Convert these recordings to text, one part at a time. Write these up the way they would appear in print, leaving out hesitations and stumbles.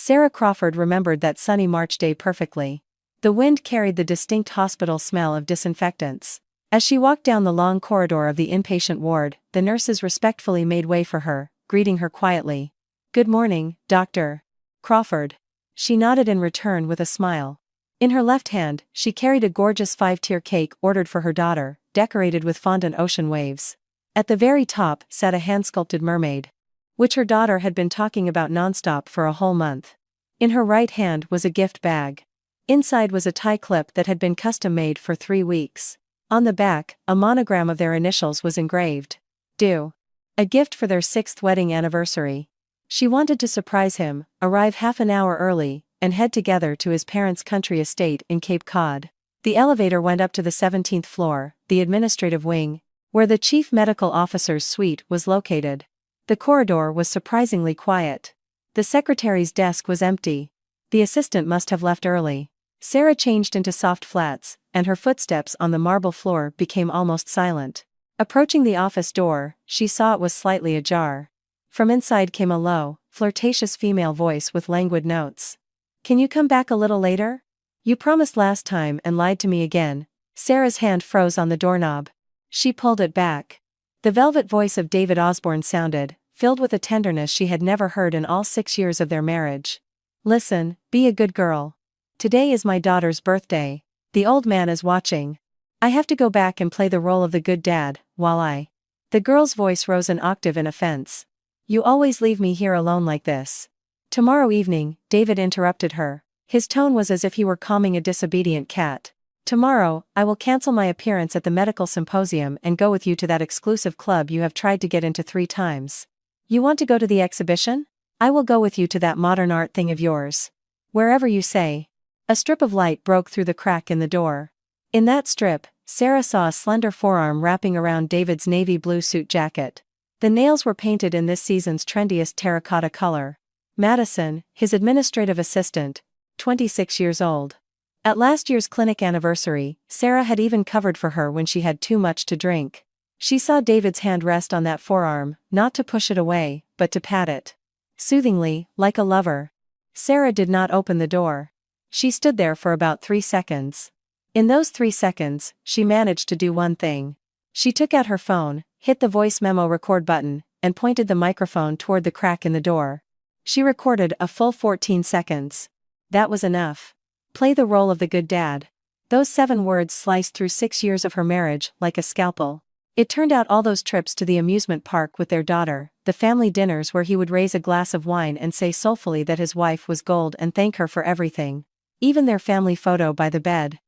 Sarah Crawford remembered that sunny March day perfectly. The wind carried the distinct hospital smell of disinfectants. As she walked down the long corridor of the inpatient ward, the nurses respectfully made way for her, greeting her quietly. "Good morning, Dr. Crawford." She nodded in return with a smile. In her left hand, she carried a gorgeous 5-tier cake ordered for her daughter, decorated with fondant ocean waves. At the very top sat a hand-sculpted mermaid, which her daughter had been talking about nonstop for a whole month. In her right hand was a gift bag. Inside was a tie clip that had been custom-made for 3 weeks. On the back, a monogram of their initials was engraved. "Do." A gift for their 6th wedding anniversary. She wanted to surprise him, arrive half an hour early, and head together to his parents' country estate in Cape Cod. The elevator went up to the 17th floor, the administrative wing, where the chief medical officer's suite was located. The corridor was surprisingly quiet. The secretary's desk was empty. The assistant must have left early. Sarah changed into soft flats, and her footsteps on the marble floor became almost silent. Approaching the office door, she saw it was slightly ajar. From inside came a low, flirtatious female voice with languid notes. "Can you come back a little later? You promised last time and lied to me again." Sarah's hand froze on the doorknob. She pulled it back. The velvet voice of David Osborne sounded, filled with a tenderness she had never heard in all 6 years of their marriage. "Listen, be a good girl. Today is my daughter's birthday. The old man is watching. I have to go back and play the role of the good dad, while I—" The girl's voice rose an octave in offense. "You always leave me here alone like this." "Tomorrow evening," David interrupted her. His tone was as if he were calming a disobedient cat. "Tomorrow, I will cancel my appearance at the medical symposium and go with you to that exclusive club you have tried to get into 3 times. You want to go to the exhibition? I will go with you to that modern art thing of yours. Wherever you say." A strip of light broke through the crack in the door. In that strip, Sarah saw a slender forearm wrapping around David's navy blue suit jacket. The nails were painted in this season's trendiest terracotta color. Madison, his administrative assistant, 26 years old. At last year's clinic anniversary, Sarah had even covered for her when she had too much to drink. She saw David's hand rest on that forearm, not to push it away, but to pat it. Soothingly, like a lover. Sarah did not open the door. She stood there for about 3 seconds. In those 3 seconds, she managed to do one thing. She took out her phone, hit the voice memo record button, and pointed the microphone toward the crack in the door. She recorded a full 14 seconds. That was enough. Play the role of the good dad. Those 7 words sliced through 6 years of her marriage like a scalpel. It turned out all those trips to the amusement park with their daughter, the family dinners where he would raise a glass of wine and say soulfully that his wife was gold and thank her for everything. Even their family photo by the bed.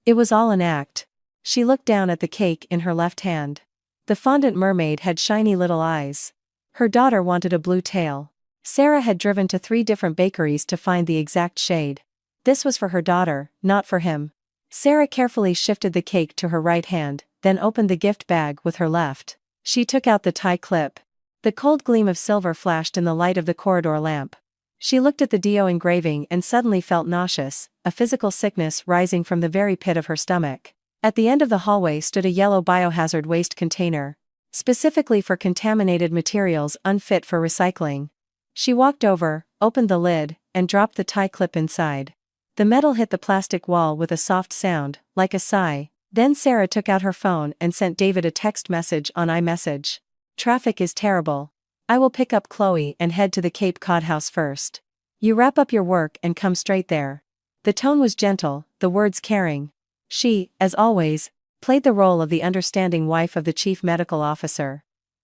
It was all an act. She looked down at the cake in her left hand. The fondant mermaid had shiny little eyes. Her daughter wanted a blue tail. Sarah had driven to 3 different bakeries to find the exact shade. This was for her daughter, not for him. Sarah carefully shifted the cake to her right hand, then opened the gift bag with her left. She took out the tie clip. The cold gleam of silver flashed in the light of the corridor lamp. She looked at the Dio engraving and suddenly felt nauseous, a physical sickness rising from the very pit of her stomach. At the end of the hallway stood a yellow biohazard waste container, specifically for contaminated materials unfit for recycling. She walked over, opened the lid, and dropped the tie clip inside. The metal hit the plastic wall with a soft sound, like a sigh. Then Sarah took out her phone and sent David a text message on iMessage. "Traffic is terrible. I will pick up Chloe and head to the Cape Cod house first. You wrap up your work and come straight there." The tone was gentle, the words caring. She, as always, played the role of the understanding wife of the chief medical officer.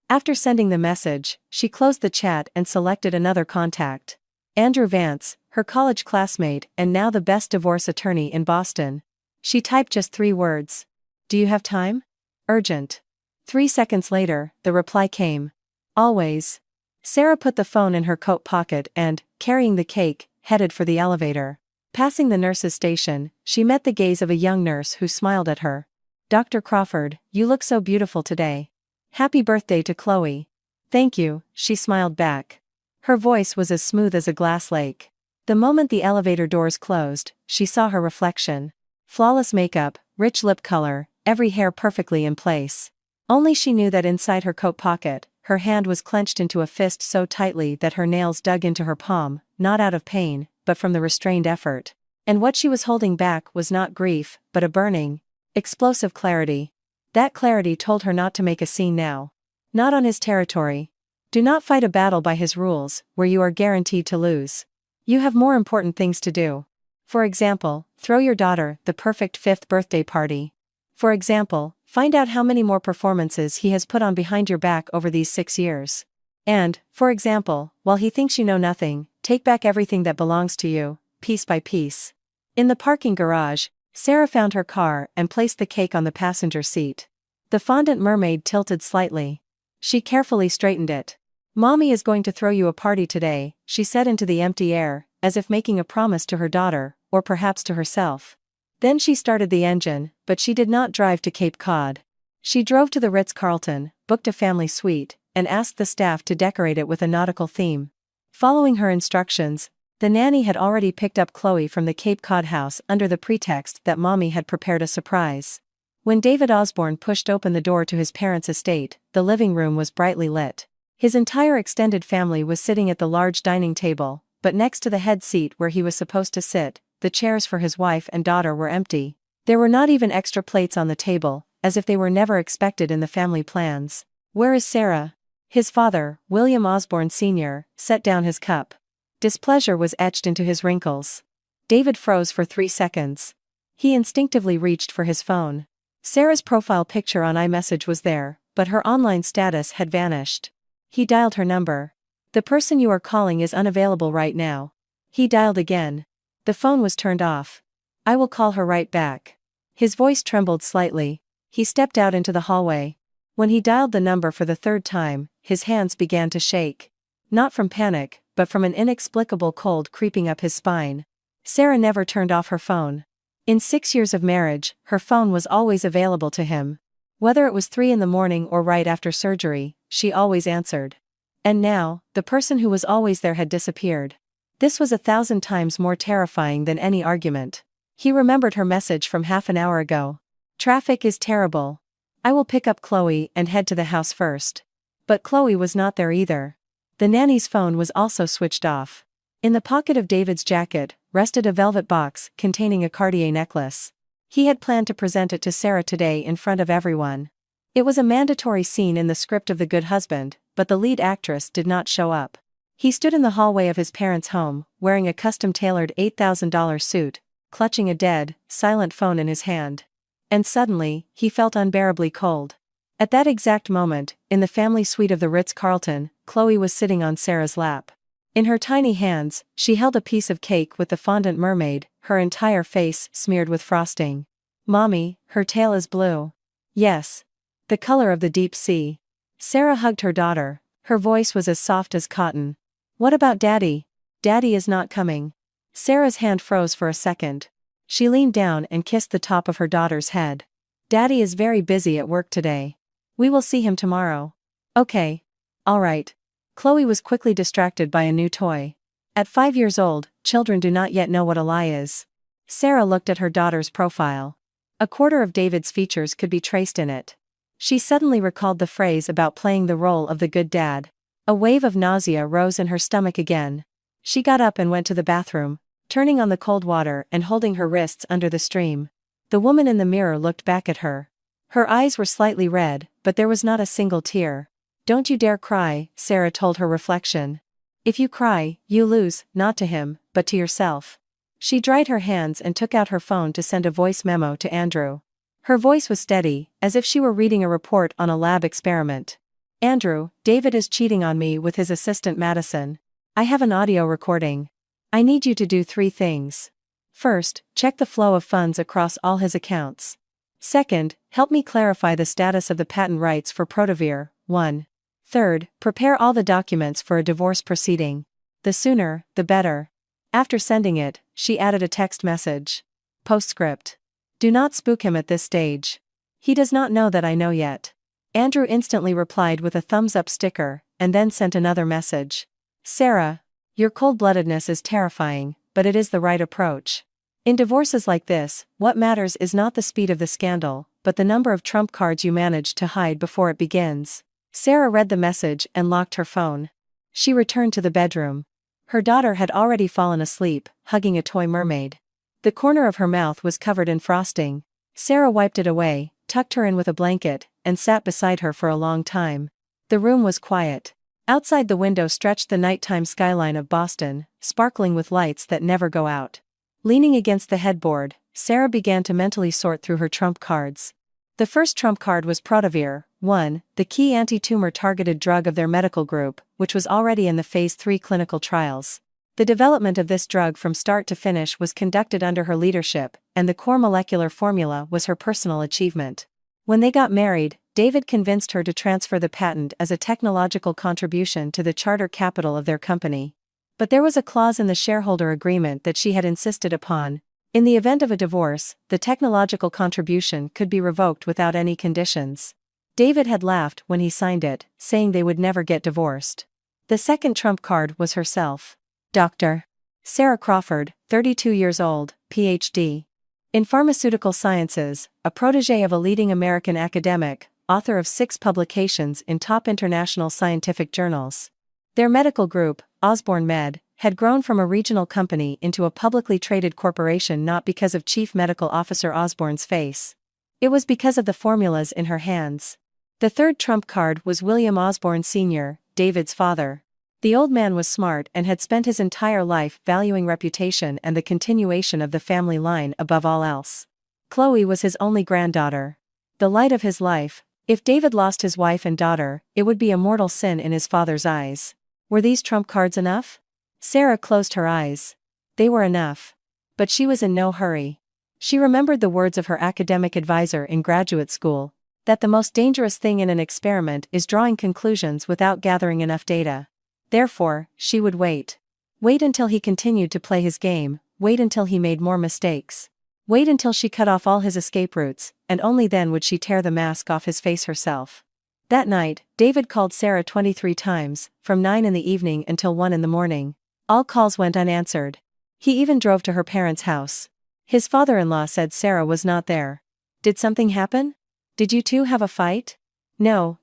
After sending the message, she closed the chat and selected another contact. Andrew Vance, her college classmate and now the best divorce attorney in Boston. She typed just 3 words. "Do you have time? Urgent." 3 seconds later, the reply came. "Always." Sarah put the phone in her coat pocket and, carrying the cake, headed for the elevator. Passing the nurse's station, she met the gaze of a young nurse who smiled at her. "Dr. Crawford, you look so beautiful today. Happy birthday to Chloe." "Thank you," she smiled back. Her voice was as smooth as a glass lake. The moment the elevator doors closed, she saw her reflection. Flawless makeup, rich lip color, every hair perfectly in place. Only she knew that inside her coat pocket, her hand was clenched into a fist so tightly that her nails dug into her palm, not out of pain, but from the restrained effort. And what she was holding back was not grief, but a burning, explosive clarity. That clarity told her not to make a scene now. Not on his territory. Do not fight a battle by his rules, where you are guaranteed to lose. You have more important things to do. For example, throw your daughter the perfect 5th birthday party. For example, find out how many more performances he has put on behind your back over these 6 years. And, for example, while he thinks you know nothing, take back everything that belongs to you, piece by piece. In the parking garage, Sarah found her car and placed the cake on the passenger seat. The fondant mermaid tilted slightly. She carefully straightened it. "Mommy is going to throw you a party today," she said into the empty air, as if making a promise to her daughter, or perhaps to herself. Then she started the engine, but she did not drive to Cape Cod. She drove to the Ritz-Carlton, booked a family suite, and asked the staff to decorate it with a nautical theme. Following her instructions, the nanny had already picked up Chloe from the Cape Cod house under the pretext that Mommy had prepared a surprise. When David Osborne pushed open the door to his parents' estate, the living room was brightly lit. His entire extended family was sitting at the large dining table, but next to the head seat where he was supposed to sit, the chairs for his wife and daughter were empty. There were not even extra plates on the table, as if they were never expected in the family plans. "Where is Sarah?" His father, William Osborne Sr., set down his cup. Displeasure was etched into his wrinkles. David froze for 3 seconds. He instinctively reached for his phone. Sarah's profile picture on iMessage was there, but her online status had vanished. He dialed her number. "The person you are calling is unavailable right now." He dialed again. The phone was turned off. "I will call her right back." His voice trembled slightly. He stepped out into the hallway. When he dialed the number for the 3rd time, his hands began to shake. Not from panic, but from an inexplicable cold creeping up his spine. Sarah never turned off her phone. In 6 years of marriage, her phone was always available to him. Whether it was 3 in the morning or right after surgery, she always answered. And now, the person who was always there had disappeared. This was 1,000 times more terrifying than any argument. He remembered her message from half an hour ago. "Traffic is terrible. I will pick up Chloe and head to the house first." But Chloe was not there either. The nanny's phone was also switched off. In the pocket of David's jacket, rested a velvet box containing a Cartier necklace. He had planned to present it to Sarah today in front of everyone. It was a mandatory scene in the script of The Good Husband, but the lead actress did not show up. He stood in the hallway of his parents' home, wearing a custom-tailored $8,000 suit, clutching a dead, silent phone in his hand. And suddenly, he felt unbearably cold. At that exact moment, in the family suite of the Ritz-Carlton, Chloe was sitting on Sarah's lap. In her tiny hands, she held a piece of cake with the fondant mermaid, her entire face smeared with frosting. "Mommy, her tail is blue." "Yes. The color of the deep sea." Sarah hugged her daughter. Her voice was as soft as cotton. "What about Daddy?" "Daddy is not coming." Sarah's hand froze for a second. She leaned down and kissed the top of her daughter's head. "Daddy is very busy at work today. We will see him tomorrow." "Okay. All right." Chloe was quickly distracted by a new toy. At 5 years old, children do not yet know what a lie is. Sarah looked at her daughter's profile. A quarter of David's features could be traced in it. She suddenly recalled the phrase about playing the role of the good dad. A wave of nausea rose in her stomach again. She got up and went to the bathroom, turning on the cold water and holding her wrists under the stream. The woman in the mirror looked back at her. Her eyes were slightly red, but there was not a single tear. "Don't you dare cry," Sarah told her reflection. "If you cry, you lose, not to him, but to yourself." She dried her hands and took out her phone to send a voice memo to Andrew. Her voice was steady, as if she were reading a report on a lab experiment. "Andrew, David is cheating on me with his assistant Madison. I have an audio recording. I need you to do 3 things. First, check the flow of funds across all his accounts. Second, help me clarify the status of the patent rights for Protavir, 1. Third, prepare all the documents for a divorce proceeding. The sooner, the better." After sending it, she added a text message. Postscript. "Do not spook him at this stage. He does not know that I know yet." Andrew instantly replied with a thumbs-up sticker, and then sent another message. "Sarah, your cold-bloodedness is terrifying, but it is the right approach. In divorces like this, what matters is not the speed of the scandal, but the number of trump cards you manage to hide before it begins. Sarah read the message and locked her phone. She returned to the bedroom. Her daughter had already fallen asleep, hugging a toy mermaid. The corner of her mouth was covered in frosting. Sarah wiped it away, tucked her in with a blanket, and sat beside her for a long time. The room was quiet. Outside the window stretched the nighttime skyline of Boston, sparkling with lights that never go out. Leaning against the headboard, Sarah began to mentally sort through her trump cards. The first trump card was Protavir, 1, the key anti-tumor targeted drug of their medical group, which was already in the Phase 3 clinical trials. The development of this drug from start to finish was conducted under her leadership, and the core molecular formula was her personal achievement. When they got married, David convinced her to transfer the patent as a technological contribution to the charter capital of their company. But there was a clause in the shareholder agreement that she had insisted upon. In the event of a divorce, the technological contribution could be revoked without any conditions. David had laughed when he signed it, saying they would never get divorced. The second trump card was herself. Dr. Sarah Crawford, 32 years old, Ph.D. in pharmaceutical sciences, a protégé of a leading American academic, author of 6 publications in top international scientific journals. Their medical group, Osborne Med, had grown from a regional company into a publicly traded corporation not because of Chief Medical Officer Osborne's face. It was because of the formulas in her hands. The third trump card was William Osborne Sr., David's father. The old man was smart and had spent his entire life valuing reputation and the continuation of the family line above all else. Chloe was his only granddaughter. The light of his life. If David lost his wife and daughter, it would be a mortal sin in his father's eyes. Were these trump cards enough? Sarah closed her eyes. They were enough. But she was in no hurry. She remembered the words of her academic advisor in graduate school, that the most dangerous thing in an experiment is drawing conclusions without gathering enough data. Therefore, she would wait. Wait until he continued to play his game, wait until he made more mistakes. Wait until she cut off all his escape routes, and only then would she tear the mask off his face herself. That night, David called Sarah 23 times, from 9 in the evening until 1 in the morning. All calls went unanswered. He even drove to her parents' house. His father-in-law said Sarah was not there. Did something happen? Did you two have a fight? No.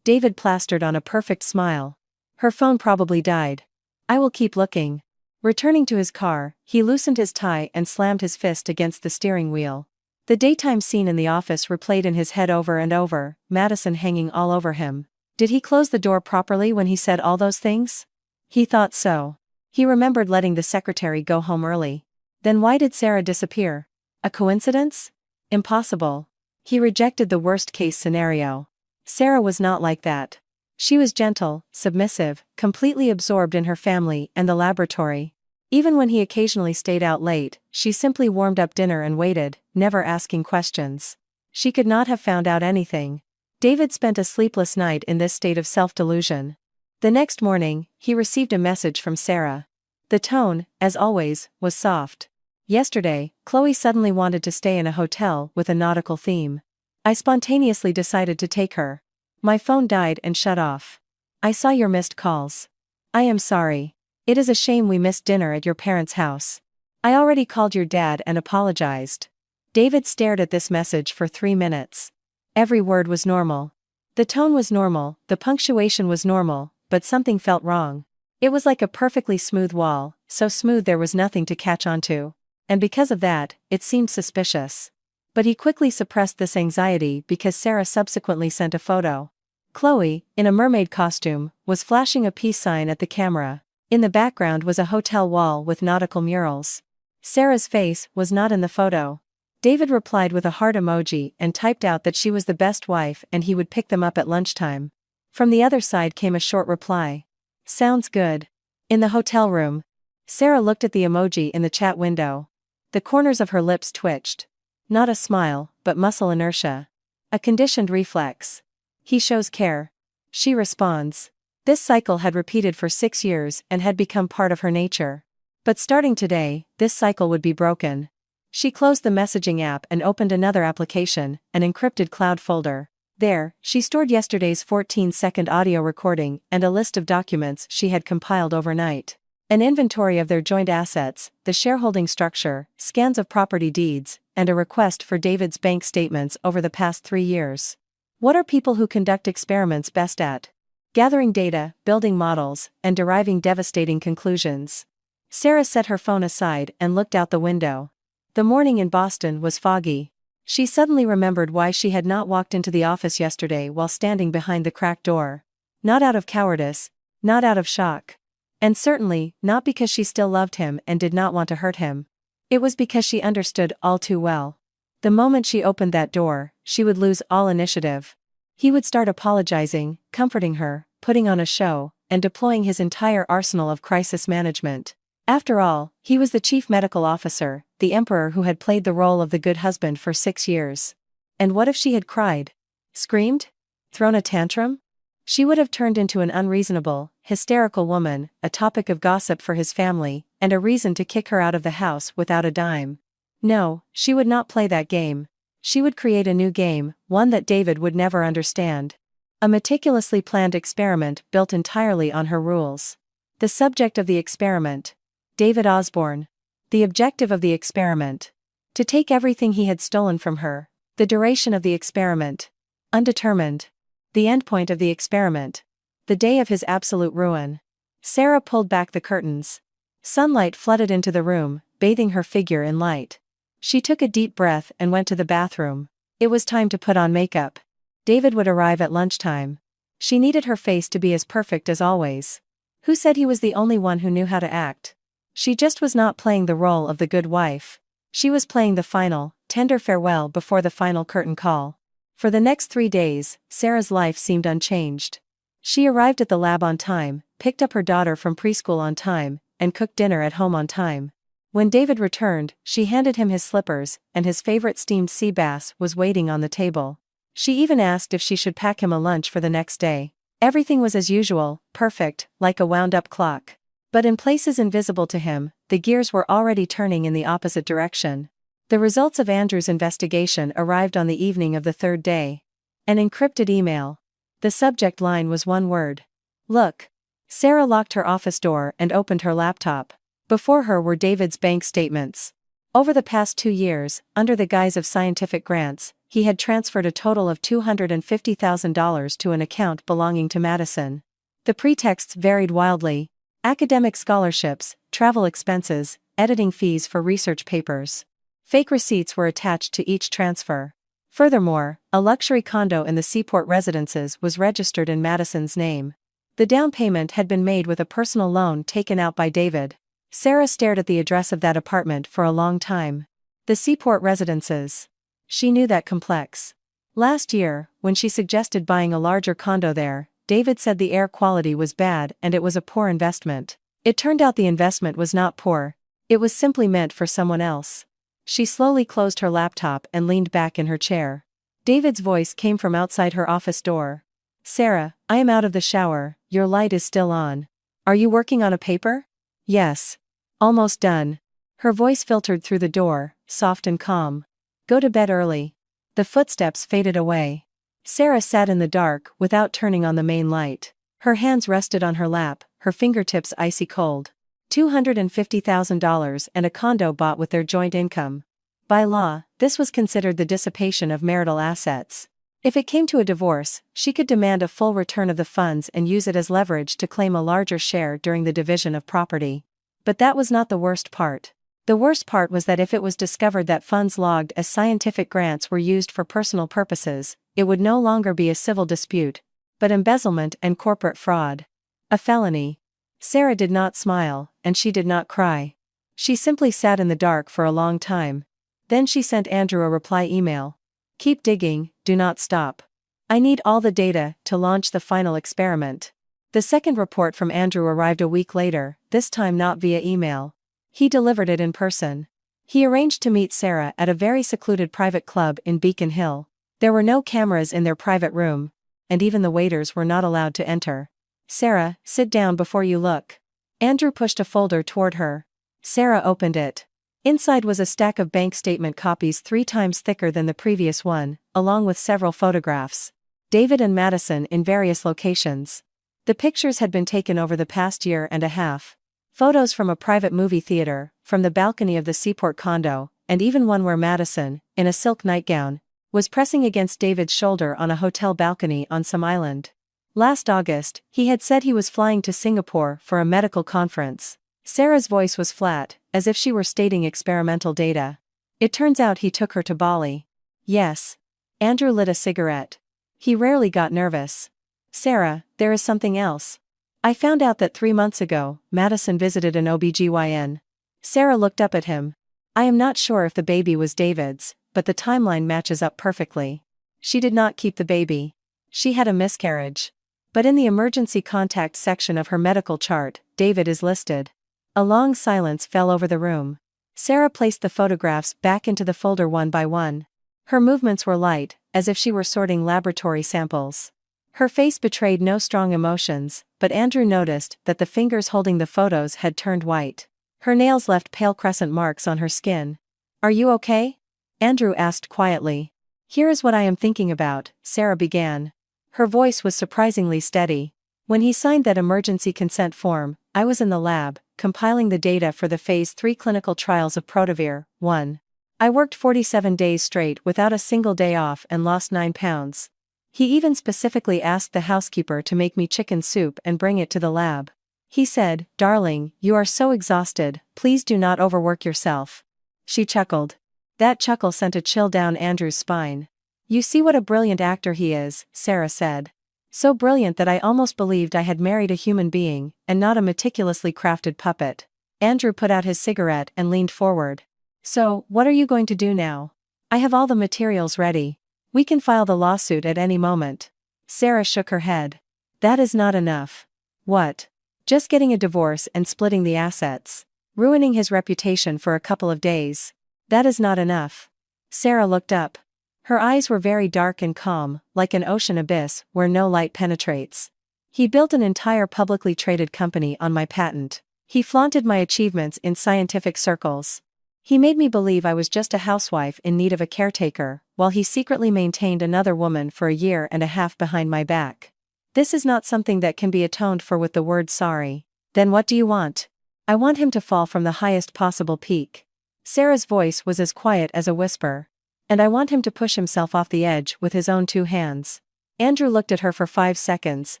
David plastered on a perfect smile. Her phone probably died. I will keep looking. Returning to his car, he loosened his tie and slammed his fist against the steering wheel. The daytime scene in the office replayed in his head over and over, Madison hanging all over him. Did he close the door properly when he said all those things? He thought so. He remembered letting the secretary go home early. Then why did Sarah disappear? A coincidence? Impossible. He rejected the worst-case scenario. Sarah was not like that. She was gentle, submissive, completely absorbed in her family and the laboratory. Even when he occasionally stayed out late, she simply warmed up dinner and waited, never asking questions. She could not have found out anything. David spent a sleepless night in this state of self-delusion. The next morning, he received a message from Sarah. The tone, as always, was soft. Yesterday, Chloe suddenly wanted to stay in a hotel with a nautical theme. I spontaneously decided to take her. My phone died and shut off. I saw your missed calls. I am sorry. It is a shame we missed dinner at your parents' house. I already called your dad and apologized. David stared at this message for 3 minutes. Every word was normal. The tone was normal, the punctuation was normal, but something felt wrong. It was like a perfectly smooth wall, so smooth there was nothing to catch onto. And because of that, it seemed suspicious. But he quickly suppressed this anxiety because Sarah subsequently sent a photo. Chloe, in a mermaid costume, was flashing a peace sign at the camera. In the background was a hotel wall with nautical murals. Sarah's face was not in the photo. David replied with a heart emoji and typed out that she was the best wife and he would pick them up at lunchtime. From the other side came a short reply. Sounds good. In the hotel room. Sarah looked at the emoji in the chat window. The corners of her lips twitched. Not a smile, but muscle inertia. A conditioned reflex. He shows care. She responds. This cycle had repeated for 6 years and had become part of her nature. But starting today, this cycle would be broken. She closed the messaging app and opened another application, an encrypted cloud folder. There, she stored yesterday's 14-second audio recording and a list of documents she had compiled overnight. An inventory of their joint assets, the shareholding structure, scans of property deeds, and a request for David's bank statements over the past 3 years. What are people who conduct experiments best at? Gathering data, building models, and deriving devastating conclusions. Sarah set her phone aside and looked out the window. The morning in Boston was foggy. She suddenly remembered why she had not walked into the office yesterday while standing behind the cracked door. Not out of cowardice, not out of shock. And certainly, not because she still loved him and did not want to hurt him. It was because she understood all too well. The moment she opened that door, she would lose all initiative. He would start apologizing, comforting her, putting on a show, and deploying his entire arsenal of crisis management. After all, he was the chief medical officer, the emperor who had played the role of the good husband for 6 years. And what if she had cried? Screamed? Thrown a tantrum? She would have turned into an unreasonable, hysterical woman, a topic of gossip for his family, and a reason to kick her out of the house without a dime. No, she would not play that game. She would create a new game, one that David would never understand. A meticulously planned experiment built entirely on her rules. The subject of the experiment. David Osborne. The objective of the experiment. To take everything he had stolen from her. The duration of the experiment. Undetermined. The endpoint of the experiment. The day of his absolute ruin. Sarah pulled back the curtains. Sunlight flooded into the room, bathing her figure in light. She took a deep breath and went to the bathroom. It was time to put on makeup. David would arrive at lunchtime. She needed her face to be as perfect as always. Who said he was the only one who knew how to act? She just was not playing the role of the good wife. She was playing the final, tender farewell before the final curtain call. For the next 3 days, Sarah's life seemed unchanged. She arrived at the lab on time, picked up her daughter from preschool on time, and cooked dinner at home on time. When David returned, she handed him his slippers, and his favorite steamed sea bass was waiting on the table. She even asked if she should pack him a lunch for the next day. Everything was as usual, perfect, like a wound-up clock. But in places invisible to him, the gears were already turning in the opposite direction. The results of Andrew's investigation arrived on the evening of the 3rd day. An encrypted email. The subject line was one word. Look. Sarah locked her office door and opened her laptop. Before her were David's bank statements. Over the past 2 years, under the guise of scientific grants, he had transferred a total of $250,000 to an account belonging to Madison. The pretexts varied wildly. Academic scholarships, travel expenses, editing fees for research papers. Fake receipts were attached to each transfer. Furthermore, a luxury condo in the Seaport Residences was registered in Madison's name. The down payment had been made with a personal loan taken out by David. Sarah stared at the address of that apartment for a long time. The Seaport Residences. She knew that complex. Last year, when she suggested buying a larger condo there, David said the air quality was bad and it was a poor investment. It turned out the investment was not poor. It was simply meant for someone else. She slowly closed her laptop and leaned back in her chair. David's voice came from outside her office door. Sarah, I am out of the shower, your light is still on. Are you working on a paper? Yes. Almost done. Her voice filtered through the door, soft and calm. Go to bed early. The footsteps faded away. Sarah sat in the dark without turning on the main light. Her hands rested on her lap, her fingertips icy cold. $250,000 and a condo bought with their joint income. By law, this was considered the dissipation of marital assets. If it came to a divorce, she could demand a full return of the funds and use it as leverage to claim a larger share during the division of property. But that was not the worst part. The worst part was that if it was discovered that funds logged as scientific grants were used for personal purposes, it would no longer be a civil dispute, but embezzlement and corporate fraud. A felony. Sarah did not smile, and she did not cry. She simply sat in the dark for a long time. Then she sent Andrew a reply email. Keep digging, do not stop. I need all the data to launch the final experiment. The second report from Andrew arrived a week later, this time not via email. He delivered it in person. He arranged to meet Sarah at a very secluded private club in Beacon Hill. There were no cameras in their private room, and even the waiters were not allowed to enter. Sarah, sit down before you look. Andrew pushed a folder toward her. Sarah opened it. Inside was a stack of bank statement copies 3 times thicker than the previous one, along with several photographs. David and Madison in various locations. The pictures had been taken over the past year and a half. Photos from a private movie theater, from the balcony of the Seaport condo, and even one where Madison, in a silk nightgown, was pressing against David's shoulder on a hotel balcony on some island. Last August, he had said he was flying to Singapore for a medical conference. Sarah's voice was flat, as if she were stating experimental data. It turns out he took her to Bali. Yes. Andrew lit a cigarette. He rarely got nervous. Sarah, there is something else. I found out that 3 months ago, Madison visited an OBGYN. Sarah looked up at him. I am not sure if the baby was David's, but the timeline matches up perfectly. She did not keep the baby. She had a miscarriage. But in the emergency contact section of her medical chart, David is listed. A long silence fell over the room. Sarah placed the photographs back into the folder one by one. Her movements were light, as if she were sorting laboratory samples. Her face betrayed no strong emotions, but Andrew noticed that the fingers holding the photos had turned white. Her nails left pale crescent marks on her skin. Are you okay? Andrew asked quietly. Here is what I am thinking about, Sarah began. Her voice was surprisingly steady. When he signed that emergency consent form, I was in the lab, compiling the data for the Phase 3 clinical trials of Protavir, 1. I worked 47 days straight without a single day off and lost 9 pounds. He even specifically asked the housekeeper to make me chicken soup and bring it to the lab. He said, "Darling, you are so exhausted, please do not overwork yourself." She chuckled. That chuckle sent a chill down Andrew's spine. You see what a brilliant actor he is, Sarah said. So brilliant that I almost believed I had married a human being, and not a meticulously crafted puppet. Andrew put out his cigarette and leaned forward. So, what are you going to do now? I have all the materials ready. We can file the lawsuit at any moment. Sarah shook her head. That is not enough. What? Just getting a divorce and splitting the assets. Ruining his reputation for a couple of days. That is not enough. Sarah looked up. Her eyes were very dark and calm, like an ocean abyss where no light penetrates. He built an entire publicly traded company on my patent. He flaunted my achievements in scientific circles. He made me believe I was just a housewife in need of a caretaker, while he secretly maintained another woman for a year and a half behind my back. This is not something that can be atoned for with the word sorry. Then what do you want? I want him to fall from the highest possible peak. Sarah's voice was as quiet as a whisper. And I want him to push himself off the edge with his own 2 hands. Andrew looked at her for 5 seconds,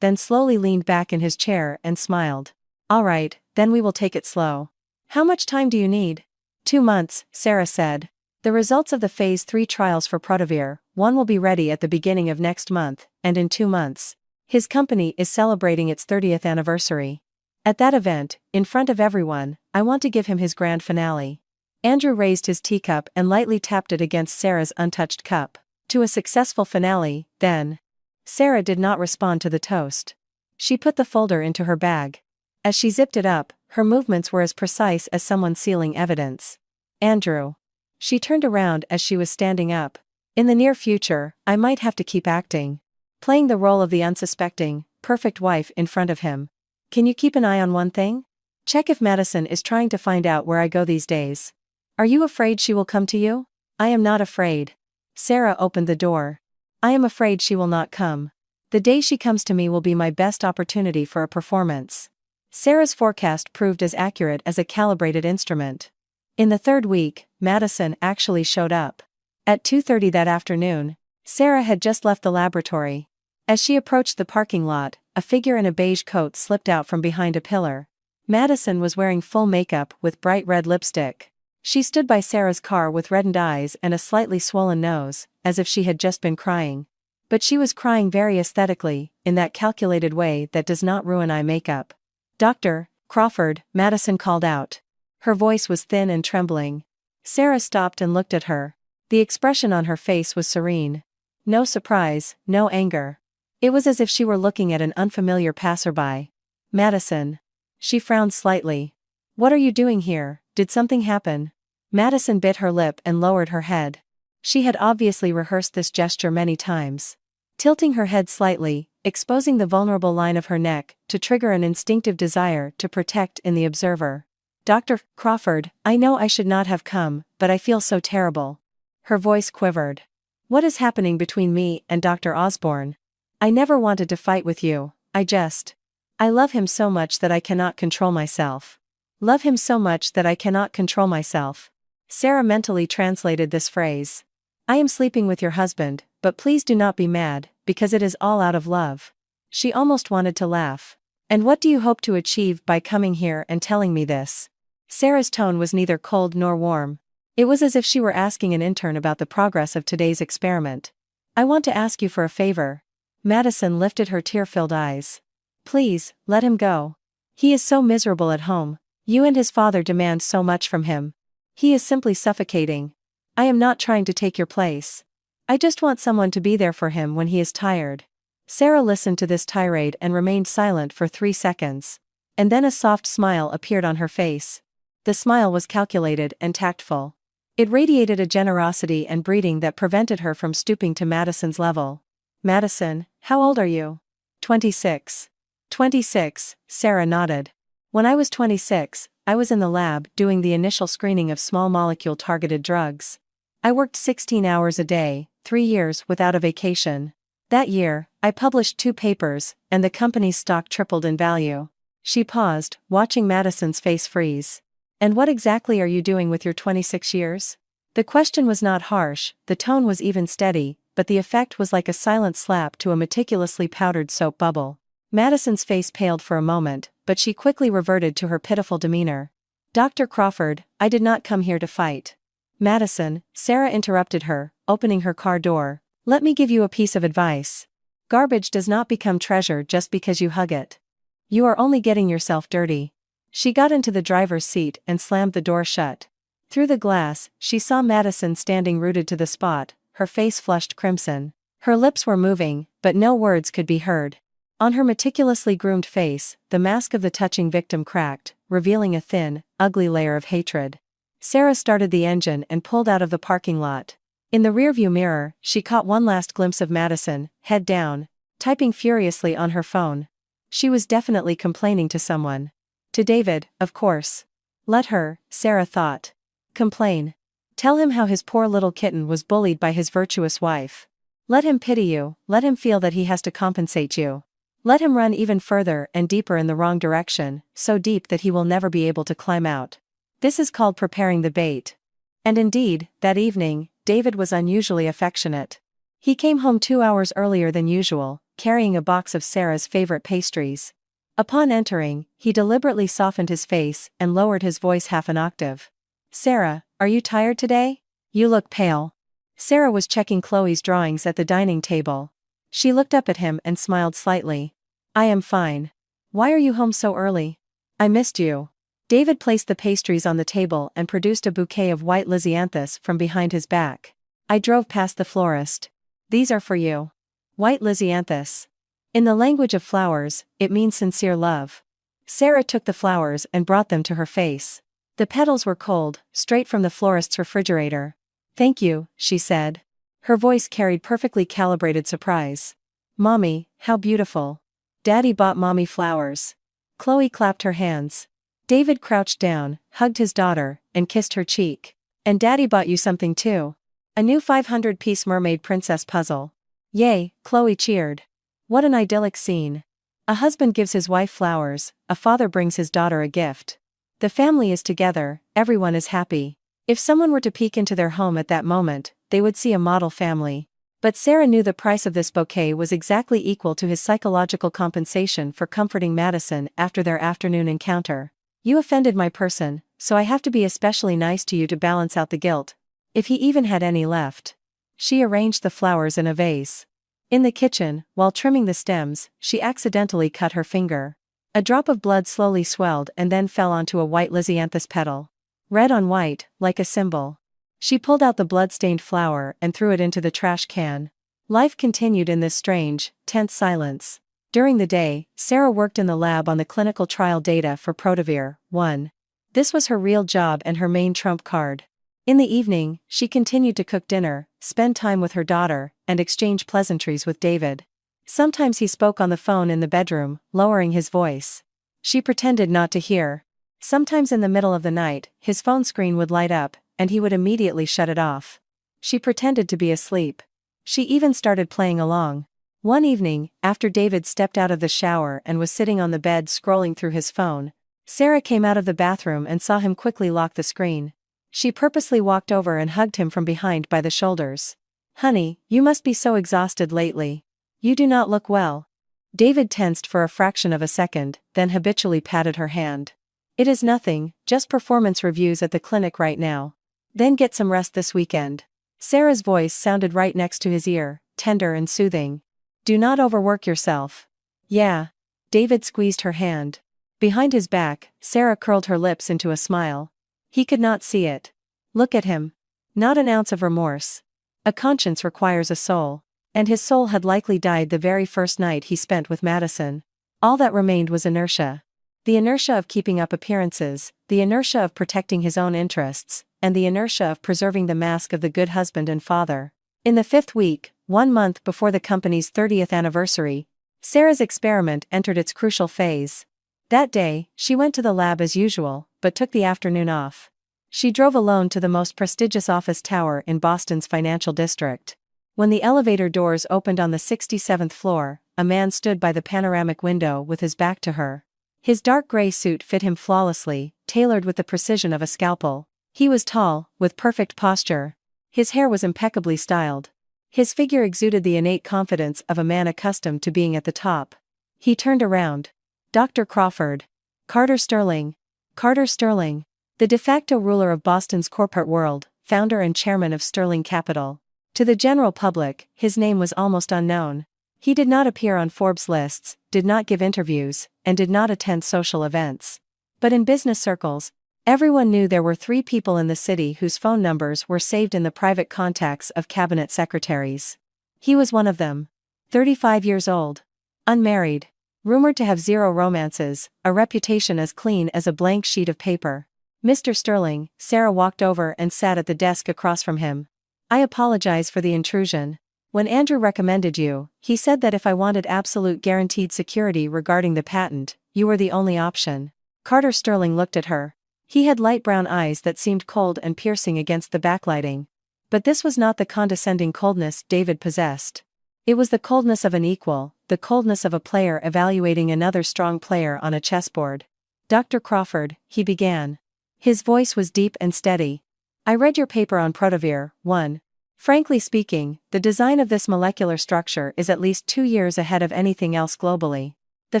then slowly leaned back in his chair and smiled. All right, then we will take it slow. How much time do you need? 2 months, Sarah said. The results of the Phase 3 trials for Protavir, 1 will be ready at the beginning of next month, and in 2 months. His company is celebrating its 30th anniversary. At that event, in front of everyone, I want to give him his grand finale. Andrew raised his teacup and lightly tapped it against Sarah's untouched cup. To a successful finale, then. Sarah did not respond to the toast. She put the folder into her bag. As she zipped it up, her movements were as precise as someone sealing evidence. Andrew. She turned around as she was standing up. In the near future, I might have to keep acting. Playing the role of the unsuspecting, perfect wife in front of him. Can you keep an eye on one thing? Check if Madison is trying to find out where I go these days. Are you afraid she will come to you? I am not afraid. Sarah opened the door. I am afraid she will not come. The day she comes to me will be my best opportunity for a performance. Sarah's forecast proved as accurate as a calibrated instrument. In the 3rd week, Madison actually showed up. At 2:30 that afternoon, Sarah had just left the laboratory. As she approached the parking lot, a figure in a beige coat slipped out from behind a pillar. Madison was wearing full makeup with bright red lipstick. She stood by Sarah's car with reddened eyes and a slightly swollen nose, as if she had just been crying. But she was crying very aesthetically, in that calculated way that does not ruin eye makeup. Dr. Crawford, Madison called out. Her voice was thin and trembling. Sarah stopped and looked at her. The expression on her face was serene. No surprise, no anger. It was as if she were looking at an unfamiliar passerby. Madison. She frowned slightly. What are you doing here? Did something happen? Madison bit her lip and lowered her head. She had obviously rehearsed this gesture many times. Tilting her head slightly, exposing the vulnerable line of her neck, to trigger an instinctive desire to protect in the observer. Dr. Crawford, I know I should not have come, but I feel so terrible. Her voice quivered. What is happening between me and Dr. Osborne? I never wanted to fight with you, I love him so much that I cannot control myself. Love him so much that I cannot control myself. Sarah mentally translated this phrase. I am sleeping with your husband, but please do not be mad, because it is all out of love. She almost wanted to laugh. And what do you hope to achieve by coming here and telling me this? Sarah's tone was neither cold nor warm. It was as if she were asking an intern about the progress of today's experiment. I want to ask you for a favor. Madison lifted her tear-filled eyes. Please, let him go. He is so miserable at home. You and his father demand so much from him. He is simply suffocating. I am not trying to take your place. I just want someone to be there for him when he is tired. Sarah listened to this tirade and remained silent for 3 seconds. And then a soft smile appeared on her face. The smile was calculated and tactful. It radiated a generosity and breeding that prevented her from stooping to Madison's level. Madison, how old are you? 26. 26, Sarah nodded. When I was 26, I was in the lab doing the initial screening of small molecule targeted drugs. I worked 16 hours a day, 3 years without a vacation. That year, I published 2 papers, and the company's stock tripled in value. She paused, watching Madison's face freeze. And what exactly are you doing with your 26 years? The question was not harsh, the tone was even steady, but the effect was like a silent slap to a meticulously powdered soap bubble. Madison's face paled for a moment, but she quickly reverted to her pitiful demeanor. Dr. Crawford, I did not come here to fight. Madison, Sarah interrupted her, opening her car door. Let me give you a piece of advice. Garbage does not become treasure just because you hug it. You are only getting yourself dirty. She got into the driver's seat and slammed the door shut. Through the glass, she saw Madison standing rooted to the spot, her face flushed crimson. Her lips were moving, but no words could be heard. On her meticulously groomed face, the mask of the touching victim cracked, revealing a thin, ugly layer of hatred. Sarah started the engine and pulled out of the parking lot. In the rearview mirror, she caught one last glimpse of Madison, head down, typing furiously on her phone. She was definitely complaining to someone. To David, of course. Let her, Sarah thought. Complain. Tell him how his poor little kitten was bullied by his virtuous wife. Let him pity you, let him feel that he has to compensate you. Let him run even further and deeper in the wrong direction, so deep that he will never be able to climb out. This is called preparing the bait. And indeed, that evening, David was unusually affectionate. He came home 2 hours earlier than usual, carrying a box of Sarah's favorite pastries. Upon entering, he deliberately softened his face and lowered his voice half an octave. Sarah, are you tired today? You look pale. Sarah was checking Chloe's drawings at the dining table. She looked up at him and smiled slightly. I am fine. Why are you home so early? I missed you. David placed the pastries on the table and produced a bouquet of white lisianthus from behind his back. I drove past the florist. These are for you. White lisianthus. In the language of flowers, it means sincere love. Sarah took the flowers and brought them to her face. The petals were cold, straight from the florist's refrigerator. Thank you, she said. Her voice carried perfectly calibrated surprise. Mommy, how beautiful. Daddy bought Mommy flowers. Chloe clapped her hands. David crouched down, hugged his daughter, and kissed her cheek. And Daddy bought you something too. A new 500-piece mermaid princess puzzle. Yay, Chloe cheered. What an idyllic scene. A husband gives his wife flowers, a father brings his daughter a gift. The family is together, everyone is happy. If someone were to peek into their home at that moment, they would see a model family. But Sarah knew the price of this bouquet was exactly equal to his psychological compensation for comforting Madison after their afternoon encounter. You offended my person, so I have to be especially nice to you to balance out the guilt. If he even had any left. She arranged the flowers in a vase. In the kitchen, while trimming the stems, she accidentally cut her finger. A drop of blood slowly swelled and then fell onto a white lisianthus petal. Red on white, like a symbol. She pulled out the blood-stained flower and threw it into the trash can. Life continued in this strange, tense silence. During the day, Sarah worked in the lab on the clinical trial data for Protavir 1. This was her real job and her main trump card. In the evening, she continued to cook dinner, spend time with her daughter, and exchange pleasantries with David. Sometimes he spoke on the phone in the bedroom, lowering his voice. She pretended not to hear. Sometimes in the middle of the night, his phone screen would light up, and he would immediately shut it off. She pretended to be asleep. She even started playing along. One evening, after David stepped out of the shower and was sitting on the bed scrolling through his phone, Sarah came out of the bathroom and saw him quickly lock the screen. She purposely walked over and hugged him from behind by the shoulders. Honey, you must be so exhausted lately. You do not look well. David tensed for a fraction of a second, then habitually patted her hand. It is nothing, just performance reviews at the clinic right now. Then get some rest this weekend. Sarah's voice sounded right next to his ear, tender and soothing. Do not overwork yourself. Yeah. David squeezed her hand. Behind his back, Sarah curled her lips into a smile. He could not see it. Look at him. Not an ounce of remorse. A conscience requires a soul. And his soul had likely died the very first night he spent with Madison. All that remained was inertia. The inertia of keeping up appearances, the inertia of protecting his own interests, and the inertia of preserving the mask of the good husband and father. In the 5th week, 1 month before the company's 30th anniversary, Sarah's experiment entered its crucial phase. That day, she went to the lab as usual, but took the afternoon off. She drove alone to the most prestigious office tower in Boston's financial district. When the elevator doors opened on the 67th floor, a man stood by the panoramic window with his back to her. His dark gray suit fit him flawlessly, tailored with the precision of a scalpel. He was tall, with perfect posture. His hair was impeccably styled. His figure exuded the innate confidence of a man accustomed to being at the top. He turned around. Dr. Crawford. Carter Sterling. Carter Sterling. The de facto ruler of Boston's corporate world, founder and chairman of Sterling Capital. To the general public, his name was almost unknown. He did not appear on Forbes lists, did not give interviews, and did not attend social events. But in business circles, everyone knew there were 3 people in the city whose phone numbers were saved in the private contacts of cabinet secretaries. He was one of them. 35 years old. Unmarried. Rumored to have 0 romances, a reputation as clean as a blank sheet of paper. Mr. Sterling, Sarah walked over and sat at the desk across from him. I apologize for the intrusion. When Andrew recommended you, he said that if I wanted absolute guaranteed security regarding the patent, you were the only option. Carter Sterling looked at her. He had light brown eyes that seemed cold and piercing against the backlighting. But this was not the condescending coldness David possessed. It was the coldness of an equal, the coldness of a player evaluating another strong player on a chessboard. Dr. Crawford, he began. His voice was deep and steady. I read your paper on Protavir, 1. Frankly speaking, the design of this molecular structure is at least 2 years ahead of anything else globally. The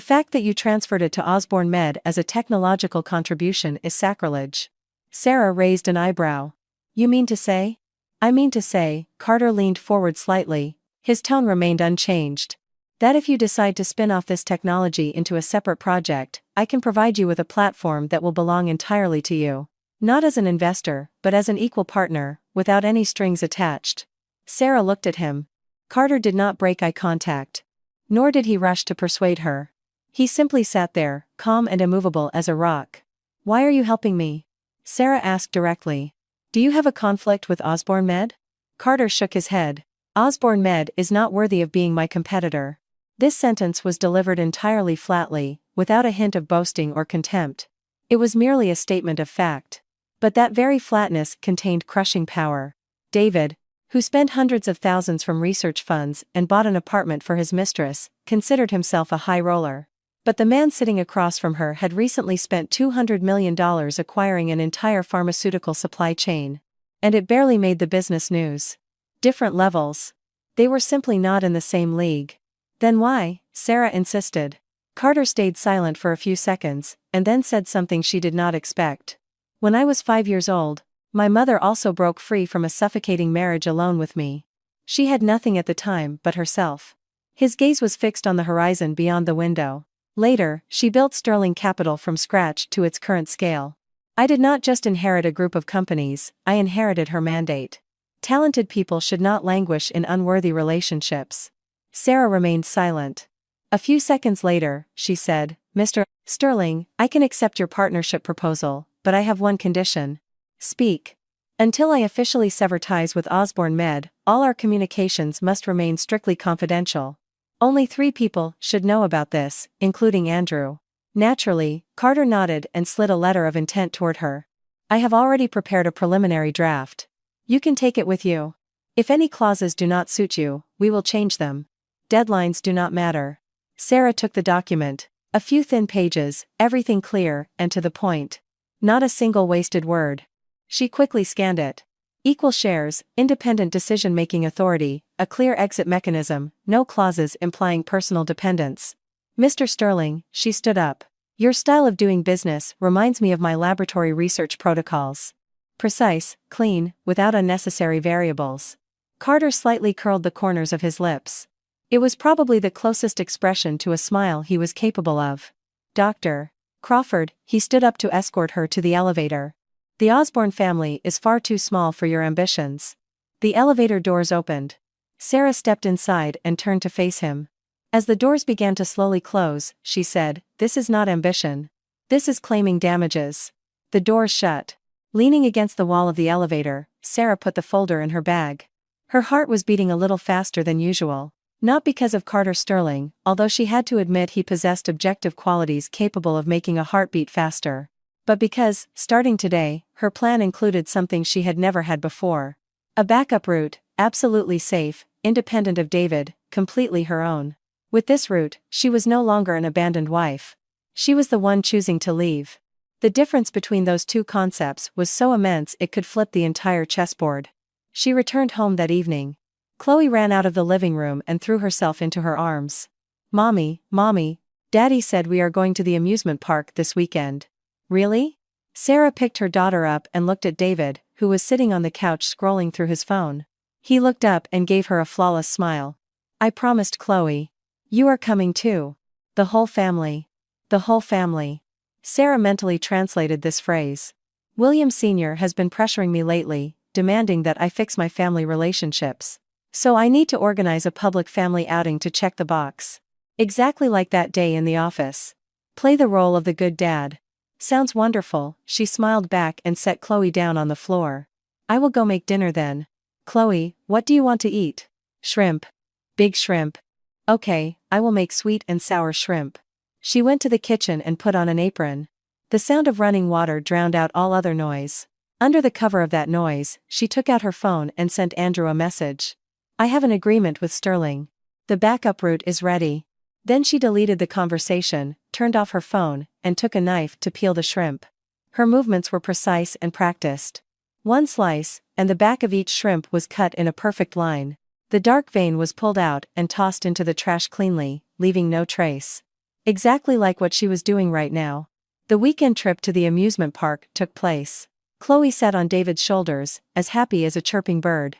fact that you transferred it to Osborne Med as a technological contribution is sacrilege. Sarah raised an eyebrow. You mean to say? I mean to say, Carter leaned forward slightly, his tone remained unchanged. That if you decide to spin off this technology into a separate project, I can provide you with a platform that will belong entirely to you. Not as an investor, but as an equal partner, without any strings attached. Sarah looked at him. Carter did not break eye contact. Nor did he rush to persuade her. He simply sat there, calm and immovable as a rock. Why are you helping me? Sarah asked directly. Do you have a conflict with Osborne Med? Carter shook his head. Osborne Med is not worthy of being my competitor. This sentence was delivered entirely flatly, without a hint of boasting or contempt. It was merely a statement of fact. But that very flatness contained crushing power. David, who spent hundreds of thousands from research funds and bought an apartment for his mistress, considered himself a high roller. But the man sitting across from her had recently spent $200 million acquiring an entire pharmaceutical supply chain. And it barely made the business news. Different levels. They were simply not in the same league. Then why? Sarah insisted. Carter stayed silent for a few seconds, and then said something she did not expect. When I was 5 years old, my mother also broke free from a suffocating marriage alone with me. She had nothing at the time but herself. His gaze was fixed on the horizon beyond the window. Later, she built Sterling Capital from scratch to its current scale. I did not just inherit a group of companies, I inherited her mandate. Talented people should not languish in unworthy relationships. Sarah remained silent. A few seconds later, she said, Mr. Sterling, I can accept your partnership proposal, but I have one condition. Speak. Until I officially sever ties with Osborne Med, all our communications must remain strictly confidential. Only 3 people should know about this, including Andrew. Naturally, Carter nodded and slid a letter of intent toward her. I have already prepared a preliminary draft. You can take it with you. If any clauses do not suit you, we will change them. Deadlines do not matter. Sarah took the document. A few thin pages, everything clear and to the point. Not a single wasted word. She quickly scanned it. Equal shares, independent decision-making authority, a clear exit mechanism, no clauses implying personal dependence. Mr. Sterling, she stood up. Your style of doing business reminds me of my laboratory research protocols. Precise, clean, without unnecessary variables. Carter slightly curled the corners of his lips. It was probably the closest expression to a smile he was capable of. Dr. Crawford, he stood up to escort her to the elevator. The Osborne family is far too small for your ambitions. The elevator doors opened. Sarah stepped inside and turned to face him. As the doors began to slowly close, she said, "This is not ambition. This is claiming damages." The doors shut. Leaning against the wall of the elevator, Sarah put the folder in her bag. Her heart was beating a little faster than usual. Not because of Carter Sterling, although she had to admit he possessed objective qualities capable of making a heart beat faster. But because, starting today, her plan included something she had never had before. A backup route, absolutely safe, independent of David, completely her own. With this route, she was no longer an abandoned wife. She was the one choosing to leave. The difference between those two concepts was so immense it could flip the entire chessboard. She returned home that evening. Chloe ran out of the living room and threw herself into her arms. Mommy, Daddy said we are going to the amusement park this weekend." "Really?" Sarah picked her daughter up and looked at David, who was sitting on the couch scrolling through his phone. He looked up and gave her a flawless smile. "I promised Chloe. You are coming too. The whole family. The whole family." Sarah mentally translated this phrase. "William Sr. has been pressuring me lately, demanding that I fix my family relationships. So I need to organize a public family outing to check the box. Exactly like that day in the office. Play the role of the good dad." "Sounds wonderful," she smiled back and set Chloe down on the floor. "I will go make dinner then. Chloe, what do you want to eat?" "Shrimp. Big shrimp." "Okay, I will make sweet and sour shrimp." She went to the kitchen and put on an apron. The sound of running water drowned out all other noise. Under the cover of that noise, she took out her phone and sent Andrew a message. "I have an agreement with Sterling. The backup route is ready." Then she deleted the conversation, turned off her phone, and took a knife to peel the shrimp. Her movements were precise and practiced. One slice, and the back of each shrimp was cut in a perfect line. The dark vein was pulled out and tossed into the trash cleanly, leaving no trace. Exactly like what she was doing right now. The weekend trip to the amusement park took place. Chloe sat on David's shoulders, as happy as a chirping bird.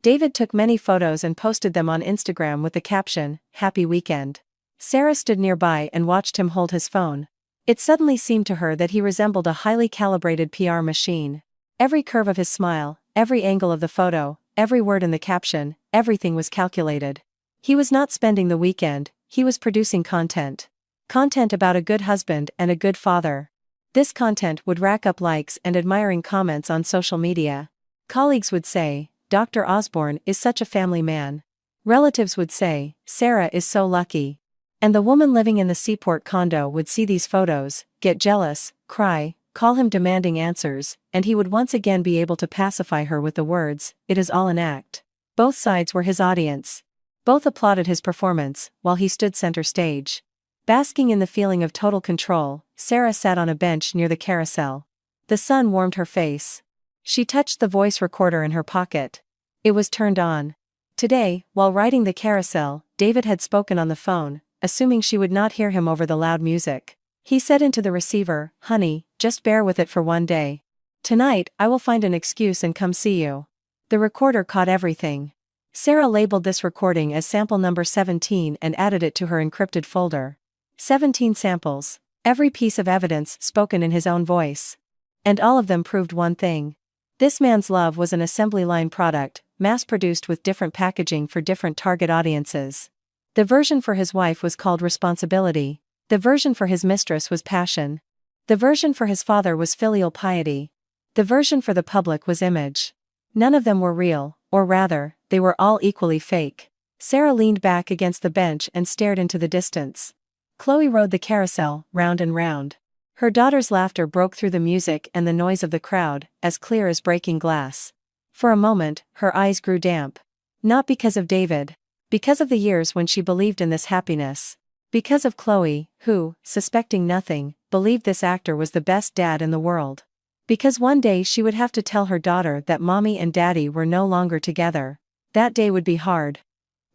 David took many photos and posted them on Instagram with the caption, "Happy Weekend." Sarah stood nearby and watched him hold his phone. It suddenly seemed to her that he resembled a highly calibrated PR machine. Every curve of his smile, every angle of the photo, every word in the caption, everything was calculated. He was not spending the weekend, he was producing content. Content about a good husband and a good father. This content would rack up likes and admiring comments on social media. Colleagues would say, "Dr. Osborne is such a family man." Relatives would say, "Sarah is so lucky." And the woman living in the Seaport condo would see these photos, get jealous, cry, call him demanding answers, and he would once again be able to pacify her with the words, "It is all an act." Both sides were his audience. Both applauded his performance, while he stood center stage. Basking in the feeling of total control, Sarah sat on a bench near the carousel. The sun warmed her face. She touched the voice recorder in her pocket. It was turned on. Today, while riding the carousel, David had spoken on the phone, assuming she would not hear him over the loud music. He said into the receiver, "Honey, just bear with it for one day. Tonight, I will find an excuse and come see you." The recorder caught everything. Sarah labeled this recording as sample number 17 and added it to her encrypted folder. 17 samples, every piece of evidence spoken in his own voice. And all of them proved one thing. This man's love was an assembly line product, mass-produced with different packaging for different target audiences. The version for his wife was called responsibility. The version for his mistress was passion. The version for his father was filial piety. The version for the public was image. None of them were real, or rather, they were all equally fake. Sarah leaned back against the bench and stared into the distance. Chloe rode the carousel, round and round. Her daughter's laughter broke through the music and the noise of the crowd, as clear as breaking glass. For a moment, her eyes grew damp. Not because of David. Because of the years when she believed in this happiness. Because of Chloe, who, suspecting nothing, believed this actor was the best dad in the world. Because one day she would have to tell her daughter that mommy and daddy were no longer together. That day would be hard.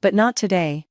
But not today.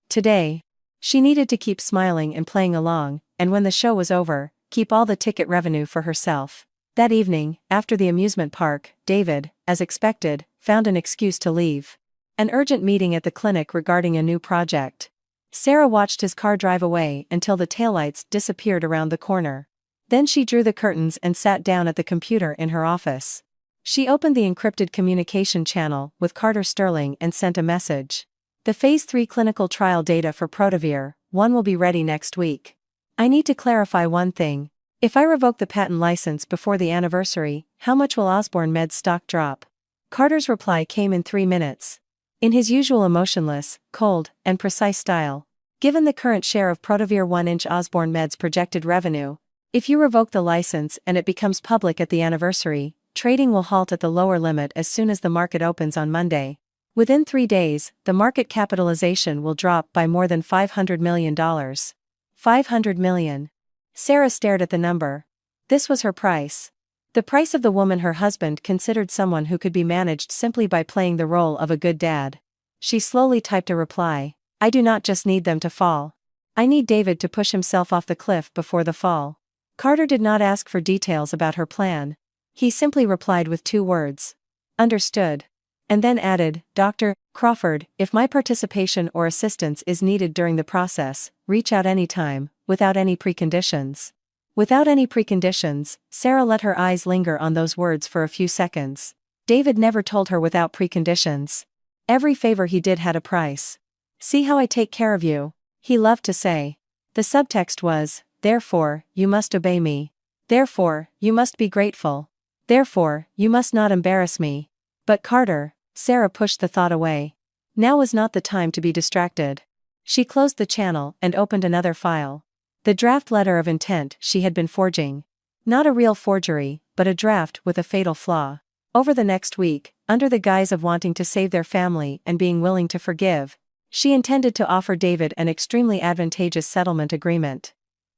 Today, she needed to keep smiling and playing along, and when the show was over, keep all the ticket revenue for herself. That evening, after the amusement park, David, as expected, found an excuse to leave. An urgent meeting at the clinic regarding a new project. Sarah watched his car drive away until the taillights disappeared around the corner. Then she drew the curtains and sat down at the computer in her office. She opened the encrypted communication channel with Carter Sterling and sent a message. The Phase 3 clinical trial data for Protavir, 1 will be ready next week. I need to clarify one thing. If I revoke the patent license before the anniversary, how much will Osborne Med's stock drop? Carter's reply came in 3 minutes. In his usual emotionless, cold, and precise style. Given the current share of Protavir 1-inch Osborne Med's projected revenue, if you revoke the license and it becomes public at the anniversary, trading will halt at the lower limit as soon as the market opens on Monday. Within 3 days, the market capitalization will drop by more than $500 million. $500 million. Sarah stared at the number. This was her price. The price of the woman her husband considered someone who could be managed simply by playing the role of a good dad. She slowly typed a reply. I do not just need them to fall. I need David to push himself off the cliff before the fall. Carter did not ask for details about her plan. He simply replied with 2 words. Understood. And then added, Dr. Crawford, if my participation or assistance is needed during the process, reach out anytime, without any preconditions. Without any preconditions, Sarah let her eyes linger on those words for a few seconds. David never told her without preconditions. Every favor he did had a price. See how I take care of you, he loved to say. The subtext was, therefore, you must obey me. Therefore, you must be grateful. Therefore, you must not embarrass me. But Carter, Sarah pushed the thought away. Now was not the time to be distracted. She closed the channel and opened another file. The draft letter of intent she had been forging. Not a real forgery, but a draft with a fatal flaw. Over the next week, under the guise of wanting to save their family and being willing to forgive, she intended to offer David an extremely advantageous settlement agreement.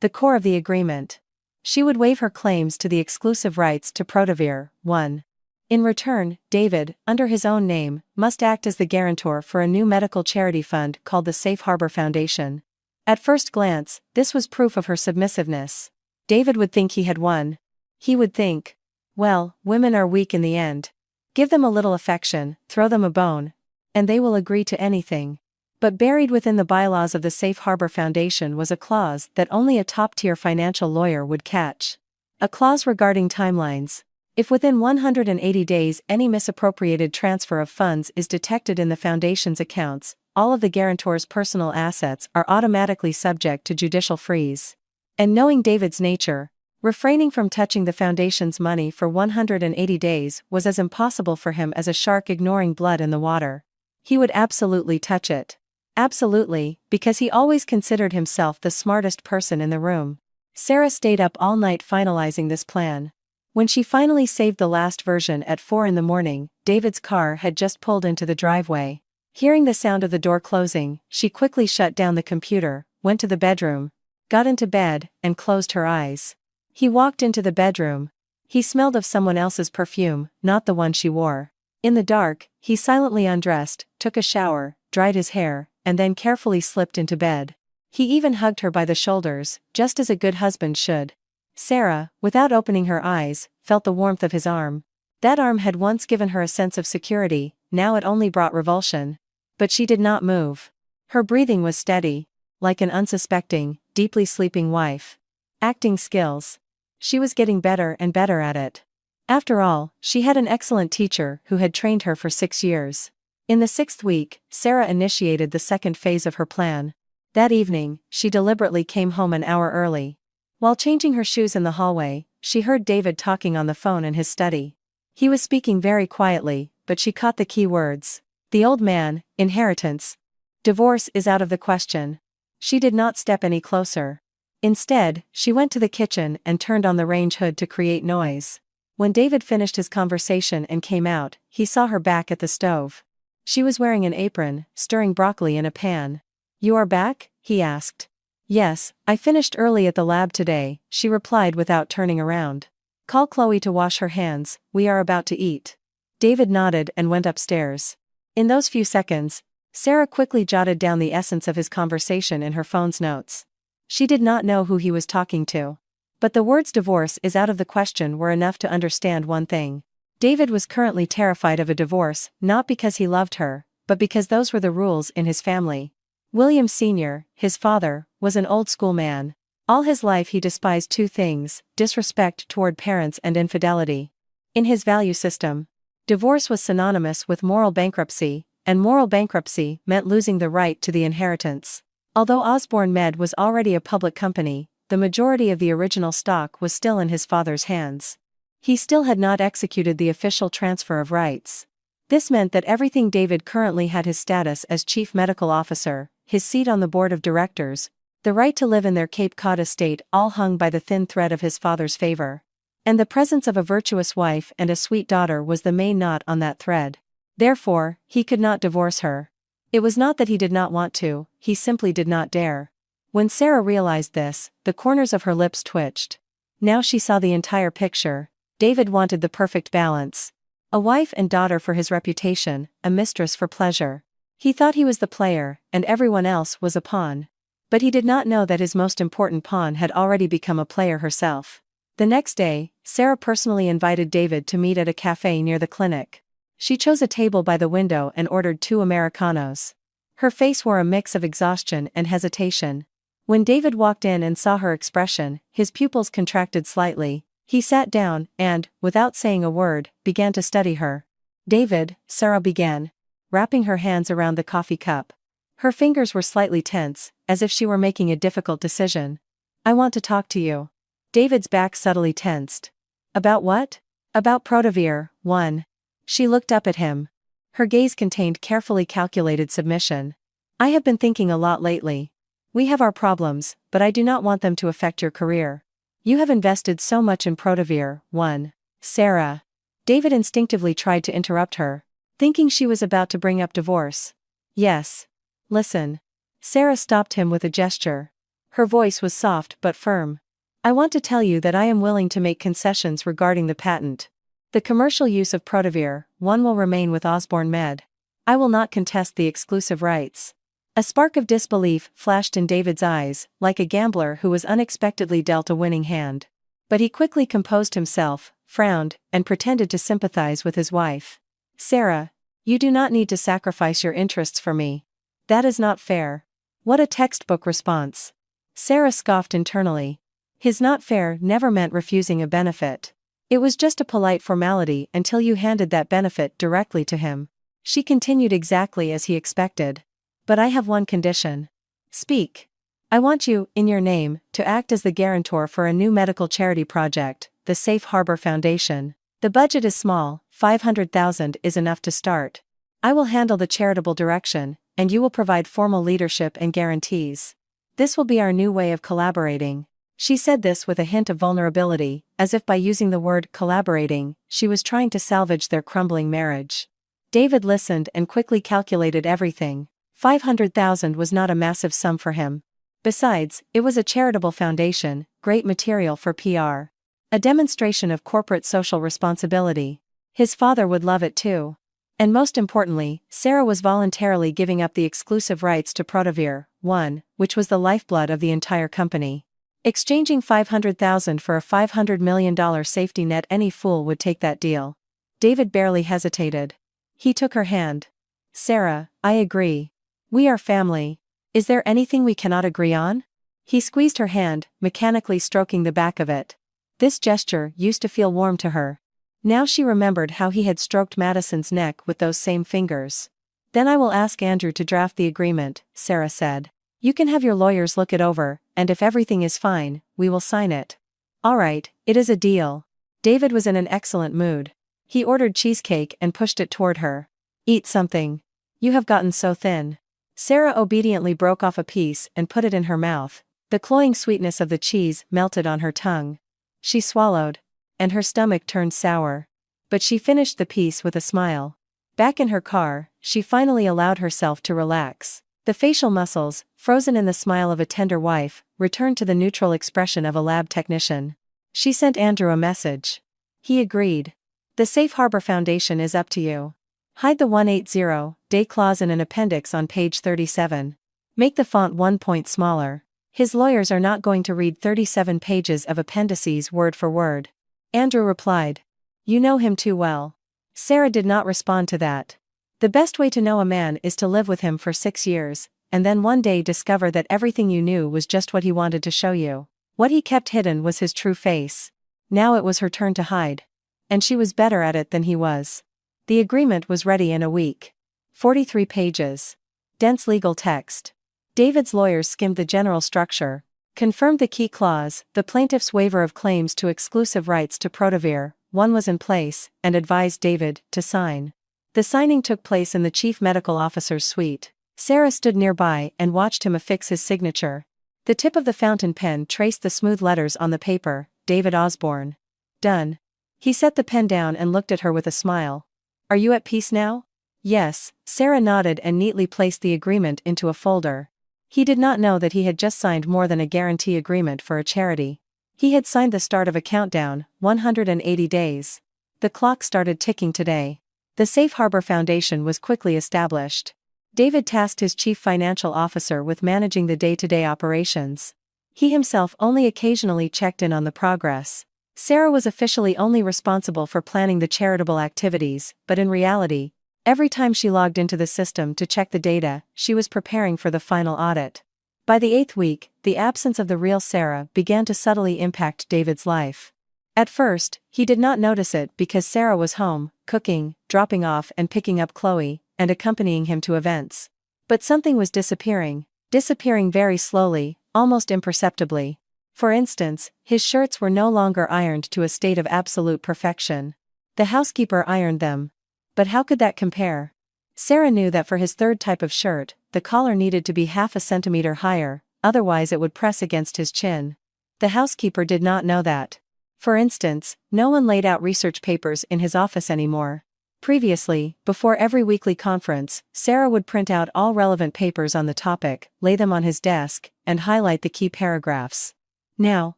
The core of the agreement. She would waive her claims to the exclusive rights to Protavir, 1. In return, David, under his own name, must act as the guarantor for a new medical charity fund called the Safe Harbor Foundation. At first glance, this was proof of her submissiveness. David would think he had won. He would think, well, women are weak in the end. Give them a little affection, throw them a bone, and they will agree to anything. But buried within the bylaws of the Safe Harbor Foundation was a clause that only a top-tier financial lawyer would catch. A clause regarding timelines. If within 180 days any misappropriated transfer of funds is detected in the Foundation's accounts, all of the guarantor's personal assets are automatically subject to judicial freeze. And knowing David's nature, refraining from touching the Foundation's money for 180 days was as impossible for him as a shark ignoring blood in the water. He would absolutely touch it. Absolutely, because he always considered himself the smartest person in the room. Sarah stayed up all night finalizing this plan. When she finally saved the last version at 4 in the morning, David's car had just pulled into the driveway. Hearing the sound of the door closing, she quickly shut down the computer, went to the bedroom, got into bed, and closed her eyes. He walked into the bedroom. He smelled of someone else's perfume, not the one she wore. In the dark, he silently undressed, took a shower, dried his hair, and then carefully slipped into bed. He even hugged her by the shoulders, just as a good husband should. Sarah, without opening her eyes, felt the warmth of his arm. That arm had once given her a sense of security, now it only brought revulsion. But she did not move. Her breathing was steady, like an unsuspecting, deeply sleeping wife. Acting skills. She was getting better and better at it. After all, she had an excellent teacher who had trained her for 6 years. In the 6th week, Sarah initiated the second phase of her plan. That evening, she deliberately came home an hour early. While changing her shoes in the hallway, she heard David talking on the phone in his study. He was speaking very quietly, but she caught the key words. The old man, inheritance. Divorce is out of the question. She did not step any closer. Instead, she went to the kitchen and turned on the range hood to create noise. When David finished his conversation and came out, he saw her back at the stove. She was wearing an apron, stirring broccoli in a pan. You are back? He asked. Yes, I finished early at the lab today, she replied without turning around. Call Chloe to wash her hands, we are about to eat. David nodded and went upstairs. In those few seconds, Sarah quickly jotted down the essence of his conversation in her phone's notes. She did not know who he was talking to. But the words divorce is out of the question were enough to understand one thing. David was currently terrified of a divorce, not because he loved her, but because those were the rules in his family. William Sr., his father, was an old-school man. All his life he despised two things: disrespect toward parents and infidelity. In his value system, divorce was synonymous with moral bankruptcy, and moral bankruptcy meant losing the right to the inheritance. Although Osborne Med was already a public company, the majority of the original stock was still in his father's hands. He still had not executed the official transfer of rights. This meant that everything David currently had: his status as chief medical officer, his seat on the board of directors, the right to live in their Cape Cod estate, all hung by the thin thread of his father's favor. And the presence of a virtuous wife and a sweet daughter was the main knot on that thread. Therefore, he could not divorce her. It was not that he did not want to, he simply did not dare. When Sarah realized this, the corners of her lips twitched. Now she saw the entire picture. David wanted the perfect balance. A wife and daughter for his reputation, a mistress for pleasure. He thought he was the player, and everyone else was a pawn. But he did not know that his most important pawn had already become a player herself. The next day, Sarah personally invited David to meet at a cafe near the clinic. She chose a table by the window and ordered 2 Americanos. Her face wore a mix of exhaustion and hesitation. When David walked in and saw her expression, his pupils contracted slightly. He sat down and, without saying a word, began to study her. "David," Sarah began, wrapping her hands around the coffee cup. Her fingers were slightly tense, as if she were making a difficult decision. "I want to talk to you." David's back subtly tensed. "About what?" "About Protavir, 1. She looked up at him. Her gaze contained carefully calculated submission. "I have been thinking a lot lately. We have our problems, but I do not want them to affect your career. You have invested so much in Protavir, 1. Sarah." David instinctively tried to interrupt her, thinking she was about to bring up divorce. "Yes. Listen." Sarah stopped him with a gesture. Her voice was soft but firm. "I want to tell you that I am willing to make concessions regarding the patent. The commercial use of Protavir, 1, will remain with Osborne Med. I will not contest the exclusive rights." A spark of disbelief flashed in David's eyes, like a gambler who was unexpectedly dealt a winning hand. But he quickly composed himself, frowned, and pretended to sympathize with his wife. "Sarah, you do not need to sacrifice your interests for me. That is not fair." What a textbook response. Sarah scoffed internally. His "not fair" never meant refusing a benefit. It was just a polite formality until you handed that benefit directly to him. She continued exactly as he expected. "But I have one condition." "Speak." "I want you, in your name, to act as the guarantor for a new medical charity project, the Safe Harbor Foundation. The budget is small, 500,000 is enough to start. I will handle the charitable direction, and you will provide formal leadership and guarantees. This will be our new way of collaborating." She said this with a hint of vulnerability, as if by using the word collaborating, she was trying to salvage their crumbling marriage. David listened and quickly calculated everything. 500,000 was not a massive sum for him. Besides, it was a charitable foundation, great material for PR. A demonstration of corporate social responsibility. His father would love it too. And most importantly, Sarah was voluntarily giving up the exclusive rights to Protavir, 1, which was the lifeblood of the entire company. Exchanging 500,000 for a $500 million safety net, any fool would take that deal. David barely hesitated. He took her hand. "Sarah, I agree. We are family. Is there anything we cannot agree on?" He squeezed her hand, mechanically stroking the back of it. This gesture used to feel warm to her. Now she remembered how he had stroked Madison's neck with those same fingers. "Then I will ask Andrew to draft the agreement," Sarah said. "You can have your lawyers look it over, and if everything is fine, we will sign it." "All right, it is a deal." David was in an excellent mood. He ordered cheesecake and pushed it toward her. "Eat something. You have gotten so thin." Sarah obediently broke off a piece and put it in her mouth. The cloying sweetness of the cheese melted on her tongue. She swallowed, and her stomach turned sour. But she finished the piece with a smile. Back in her car, she finally allowed herself to relax. The facial muscles, frozen in the smile of a tender wife, returned to the neutral expression of a lab technician. She sent Andrew a message. He agreed. The Safe Harbor Foundation is up to you. Hide the 180-day clause in an appendix on page 37. Make the font 1 point smaller. His lawyers are not going to read 37 pages of appendices word for word. Andrew replied. You know him too well. Sarah did not respond to that. The best way to know a man is to live with him for 6 years, and then one day discover that everything you knew was just what he wanted to show you. What he kept hidden was his true face. Now it was her turn to hide. And she was better at it than he was. The agreement was ready in a week. 43 pages. Dense legal text. David's lawyers skimmed the general structure, confirmed the key clause, the plaintiff's waiver of claims to exclusive rights to Protavir, one was in place, and advised David to sign. The signing took place in the chief medical officer's suite. Sarah stood nearby and watched him affix his signature. The tip of the fountain pen traced the smooth letters on the paper, David Osborne. Done. He set the pen down and looked at her with a smile. Are you at peace now? Yes, Sarah nodded and neatly placed the agreement into a folder. He did not know that he had just signed more than a guarantee agreement for a charity. He had signed the start of a countdown, 180 days. The clock started ticking today. The Safe Harbor Foundation was quickly established. David tasked his chief financial officer with managing the day-to-day operations. He himself only occasionally checked in on the progress. Sarah was officially only responsible for planning the charitable activities, but in reality, every time she logged into the system to check the data, she was preparing for the final audit. By the 8th week, the absence of the real Sarah began to subtly impact David's life. At first, he did not notice it because Sarah was home, cooking, dropping off and picking up Chloe, and accompanying him to events. But something was disappearing very slowly, almost imperceptibly. For instance, his shirts were no longer ironed to a state of absolute perfection. The housekeeper ironed them. But how could that compare? Sarah knew that for his third type of shirt, the collar needed to be half a centimeter higher, otherwise it would press against his chin. The housekeeper did not know that. For instance, no one laid out research papers in his office anymore. Previously, before every weekly conference, Sarah would print out all relevant papers on the topic, lay them on his desk, and highlight the key paragraphs. Now,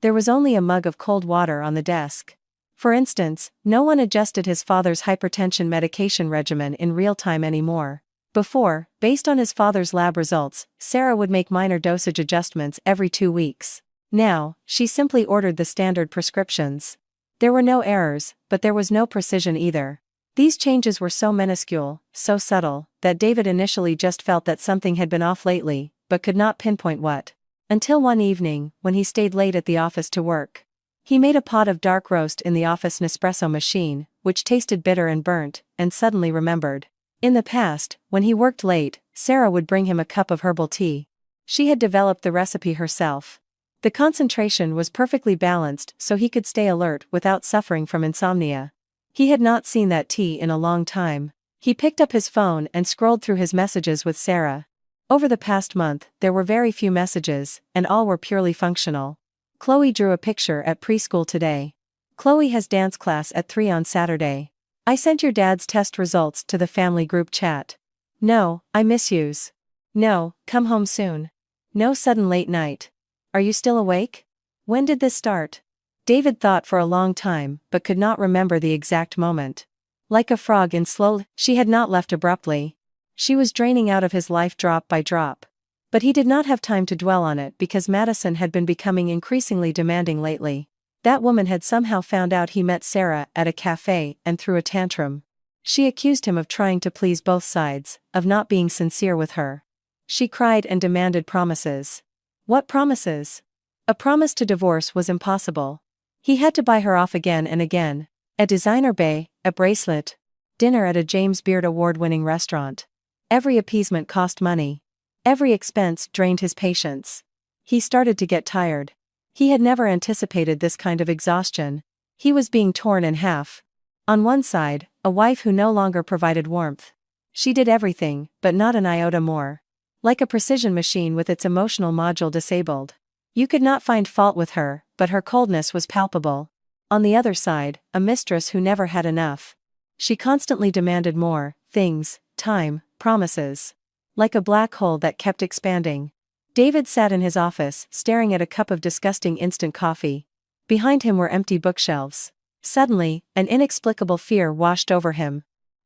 there was only a mug of cold water on the desk. For instance, no one adjusted his father's hypertension medication regimen in real time anymore. Before, based on his father's lab results, Sarah would make minor dosage adjustments every 2 weeks. Now, she simply ordered the standard prescriptions. There were no errors, but there was no precision either. These changes were so minuscule, so subtle, that David initially just felt that something had been off lately, but could not pinpoint what. Until one evening, when he stayed late at the office to work. He made a pot of dark roast in the office Nespresso machine, which tasted bitter and burnt, and suddenly remembered. In the past, when he worked late, Sarah would bring him a cup of herbal tea. She had developed the recipe herself. The concentration was perfectly balanced so he could stay alert without suffering from insomnia. He had not seen that tea in a long time. He picked up his phone and scrolled through his messages with Sarah. Over the past month, there were very few messages, and all were purely functional. Chloe drew a picture at preschool today. Chloe has dance class at 3 on Saturday. I sent your dad's test results to the family group chat. No, I miss yous. No, come home soon. No sudden late night. Are you still awake? When did this start? David thought for a long time, but could not remember the exact moment. Like a frog in slow, she had not left abruptly. She was draining out of his life drop by drop. But he did not have time to dwell on it because Madison had been becoming increasingly demanding lately. That woman had somehow found out he met Sarah at a cafe and threw a tantrum. She accused him of trying to please both sides, of not being sincere with her. She cried and demanded promises. What promises? A promise to divorce was impossible. He had to buy her off again and again. A designer bay, a bracelet. Dinner at a James Beard award-winning restaurant. Every appeasement cost money. Every expense drained his patience. He started to get tired. He had never anticipated this kind of exhaustion. He was being torn in half. On one side, a wife who no longer provided warmth. She did everything, but not an iota more. Like a precision machine with its emotional module disabled. You could not find fault with her, but her coldness was palpable. On the other side, a mistress who never had enough. She constantly demanded more, things, time, promises. Like a black hole that kept expanding. David sat in his office, staring at a cup of disgusting instant coffee. Behind him were empty bookshelves. Suddenly, an inexplicable fear washed over him.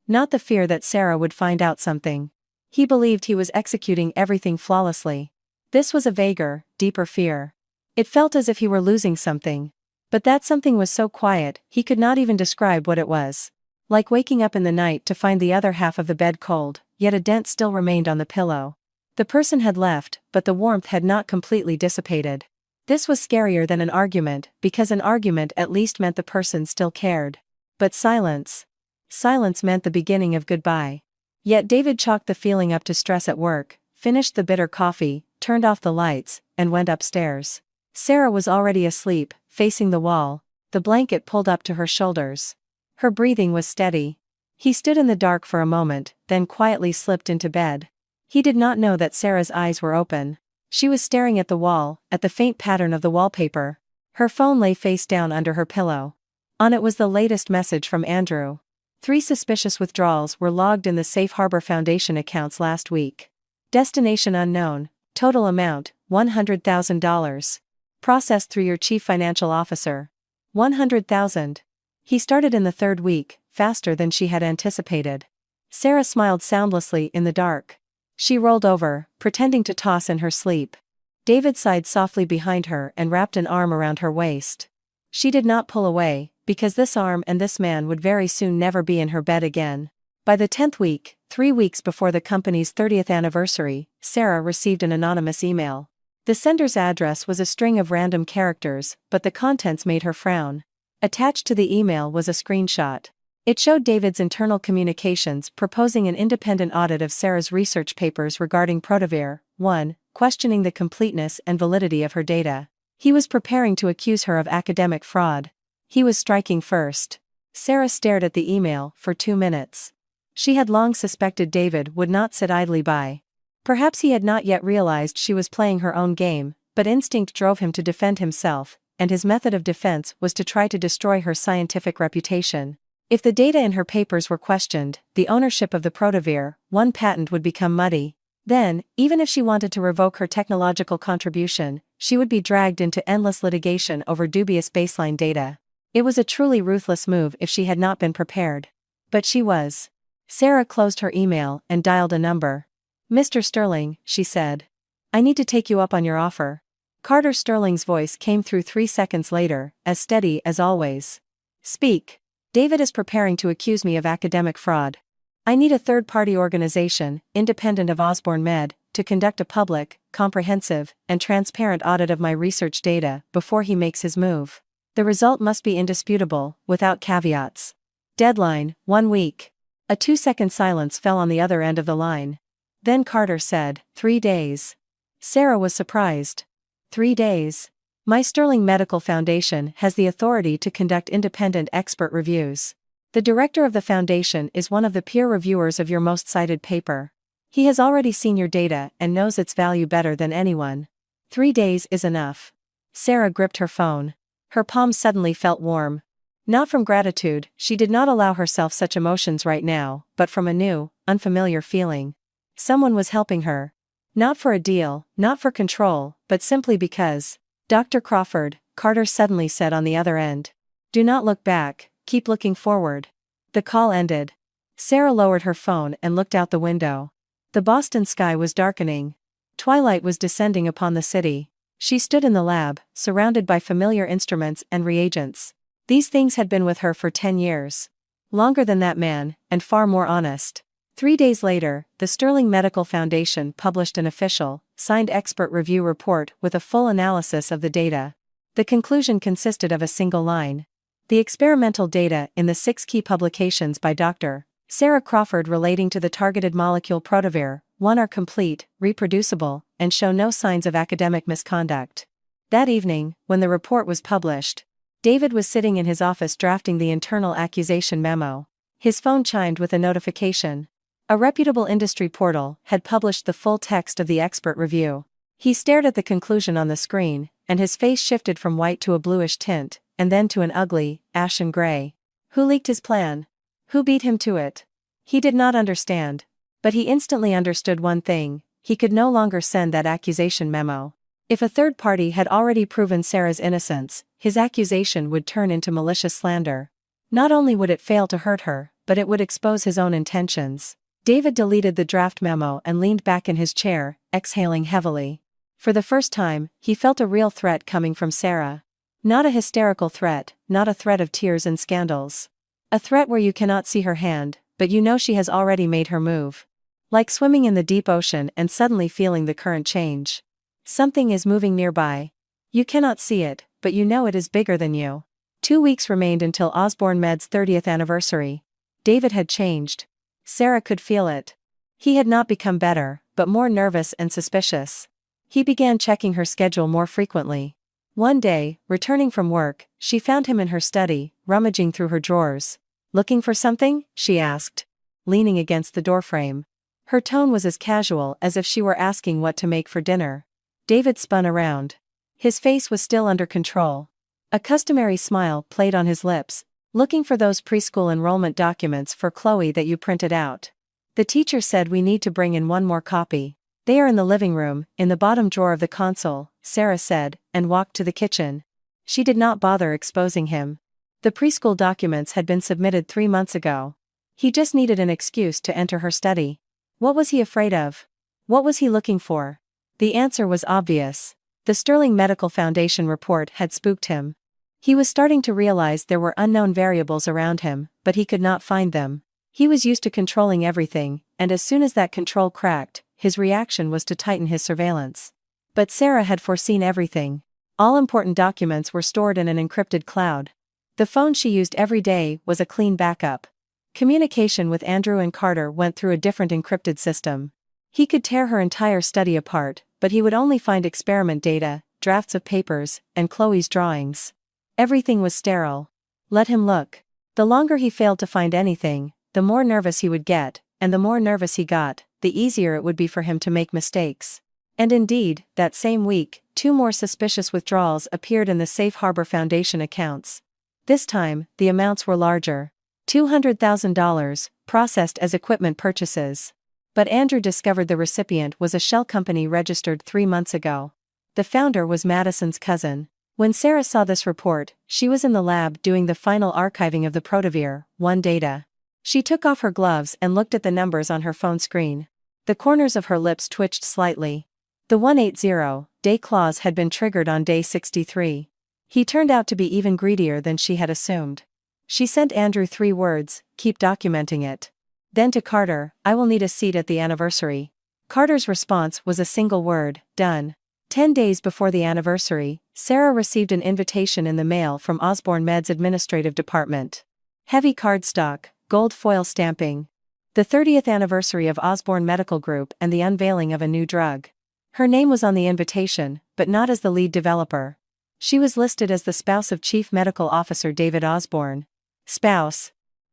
Not the fear that Sarah would find out something. He believed he was executing everything flawlessly. This was a vaguer, deeper fear. It felt as if he were losing something. But that something was so quiet, he could not even describe what it was. Like waking up in the night to find the other half of the bed cold, yet a dent still remained on the pillow. The person had left, but the warmth had not completely dissipated. This was scarier than an argument, because an argument at least meant the person still cared. But silence. Silence meant the beginning of goodbye. Yet David chalked the feeling up to stress at work, finished the bitter coffee, turned off the lights, and went upstairs. Sarah was already asleep, facing the wall, the blanket pulled up to her shoulders. Her breathing was steady. He stood in the dark for a moment, then quietly slipped into bed. He did not know that Sarah's eyes were open. She was staring at the wall, at the faint pattern of the wallpaper. Her phone lay face down under her pillow. On it was the latest message from Andrew. 3 suspicious withdrawals were logged in the Safe Harbor Foundation accounts last week. Destination unknown. Total amount, $100,000. Processed through your chief financial officer. $100,000. He started in the 3rd week, faster than she had anticipated. Sarah smiled soundlessly in the dark. She rolled over, pretending to toss in her sleep. David sighed softly behind her and wrapped an arm around her waist. She did not pull away, because this arm and this man would very soon never be in her bed again. By the 10th week, 3 weeks before the company's 30th anniversary, Sarah received an anonymous email. The sender's address was a string of random characters, but the contents made her frown. Attached to the email was a screenshot. It showed David's internal communications proposing an independent audit of Sarah's research papers regarding Protavir, 1, questioning the completeness and validity of her data. He was preparing to accuse her of academic fraud. He was striking first. Sarah stared at the email for 2 minutes. She had long suspected David would not sit idly by. Perhaps he had not yet realized she was playing her own game, but instinct drove him to defend himself, and his method of defense was to try to destroy her scientific reputation. If the data in her papers were questioned, the ownership of the Protavir, 1 patent would become muddy. Then, even if she wanted to revoke her technological contribution, she would be dragged into endless litigation over dubious baseline data. It was a truly ruthless move if she had not been prepared. But she was. Sarah closed her email and dialed a number. "Mr. Sterling," she said. "I need to take you up on your offer." Carter Sterling's voice came through 3 seconds later, as steady as always. "Speak. David is preparing to accuse me of academic fraud. I need a third-party organization, independent of Osborne Med, to conduct a public, comprehensive, and transparent audit of my research data before he makes his move. The result must be indisputable, without caveats. Deadline, 1 week. A 2-second silence fell on the other end of the line. Then Carter said, 3 days. Sarah was surprised. 3 days. My Sterling Medical Foundation has the authority to conduct independent expert reviews. The director of the foundation is one of the peer reviewers of your most cited paper. He has already seen your data and knows its value better than anyone. 3 days is enough. Sarah gripped her phone. Her palm suddenly felt warm. Not from gratitude, she did not allow herself such emotions right now, but from a new, unfamiliar feeling. Someone was helping her. Not for a deal, not for control, but simply because. Dr. Crawford, Carter suddenly said on the other end. Do not look back, keep looking forward. The call ended. Sarah lowered her phone and looked out the window. The Boston sky was darkening. Twilight was descending upon the city. She stood in the lab, surrounded by familiar instruments and reagents. These things had been with her for 10 years. Longer than that man, and far more honest. 3 days later, the Sterling Medical Foundation published an official, signed expert review report with a full analysis of the data. The conclusion consisted of a single line. The experimental data in the 6 key publications by Dr. Sarah Crawford relating to the targeted molecule Protavir, 1 are complete, reproducible, and show no signs of academic misconduct. That evening, when the report was published, David was sitting in his office drafting the internal accusation memo. His phone chimed with a notification. A reputable industry portal had published the full text of the expert review. He stared at the conclusion on the screen, and his face shifted from white to a bluish tint, and then to an ugly, ashen gray. Who leaked his plan? Who beat him to it? He did not understand. But he instantly understood one thing: he could no longer send that accusation memo. If a third party had already proven Sarah's innocence, his accusation would turn into malicious slander. Not only would it fail to hurt her, but it would expose his own intentions. David deleted the draft memo and leaned back in his chair, exhaling heavily. For the first time, he felt a real threat coming from Sarah. Not a hysterical threat, not a threat of tears and scandals. A threat where you cannot see her hand, but you know she has already made her move. Like swimming in the deep ocean and suddenly feeling the current change. Something is moving nearby. You cannot see it, but you know it is bigger than you. 2 weeks remained until Osborne Med's 30th anniversary. David had changed. Sarah could feel it. He had not become better, but more nervous and suspicious. He began checking her schedule more frequently. One day, returning from work, she found him in her study, rummaging through her drawers. "Looking for something?" she asked, leaning against the doorframe. Her tone was as casual as if she were asking what to make for dinner. David spun around. His face was still under control. A customary smile played on his lips. "Looking for those preschool enrollment documents for Chloe that you printed out. The teacher said we need to bring in one more copy. They are in the living room, in the bottom drawer of the console," Sarah said, and walked to the kitchen. She did not bother exposing him. The preschool documents had been submitted 3 months ago. He just needed an excuse to enter her study. What was he afraid of? What was he looking for? The answer was obvious. The Sterling Medical Foundation report had spooked him. He was starting to realize there were unknown variables around him, but he could not find them. He was used to controlling everything, and as soon as that control cracked, his reaction was to tighten his surveillance. But Sarah had foreseen everything. All important documents were stored in an encrypted cloud. The phone she used every day was a clean backup. Communication with Andrew and Carter went through a different encrypted system. He could tear her entire study apart, but he would only find experiment data, drafts of papers, and Chloe's drawings. Everything was sterile. Let him look. The longer he failed to find anything, the more nervous he would get, and the more nervous he got, the easier it would be for him to make mistakes. And indeed, that same week, 2 more suspicious withdrawals appeared in the Safe Harbor Foundation accounts. This time, the amounts were larger. $200,000, processed as equipment purchases. But Andrew discovered the recipient was a shell company registered 3 months ago. The founder was Madison's cousin. When Sarah saw this report, she was in the lab doing the final archiving of the Protavir 1 data. She took off her gloves and looked at the numbers on her phone screen. The corners of her lips twitched slightly. The 180-day clause had been triggered on day 63. He turned out to be even greedier than she had assumed. She sent Andrew 3 words, "Keep documenting it." Then to Carter, "I will need a seat at the anniversary." Carter's response was a single word, "Done." 10 days before the anniversary, Sarah received an invitation in the mail from Osborne Med's administrative department. Heavy cardstock, gold foil stamping. The 30th anniversary of Osborne Medical Group and the unveiling of a new drug. Her name was on the invitation, but not as the lead developer. She was listed as the spouse of Chief Medical Officer David Osborne. Spouse.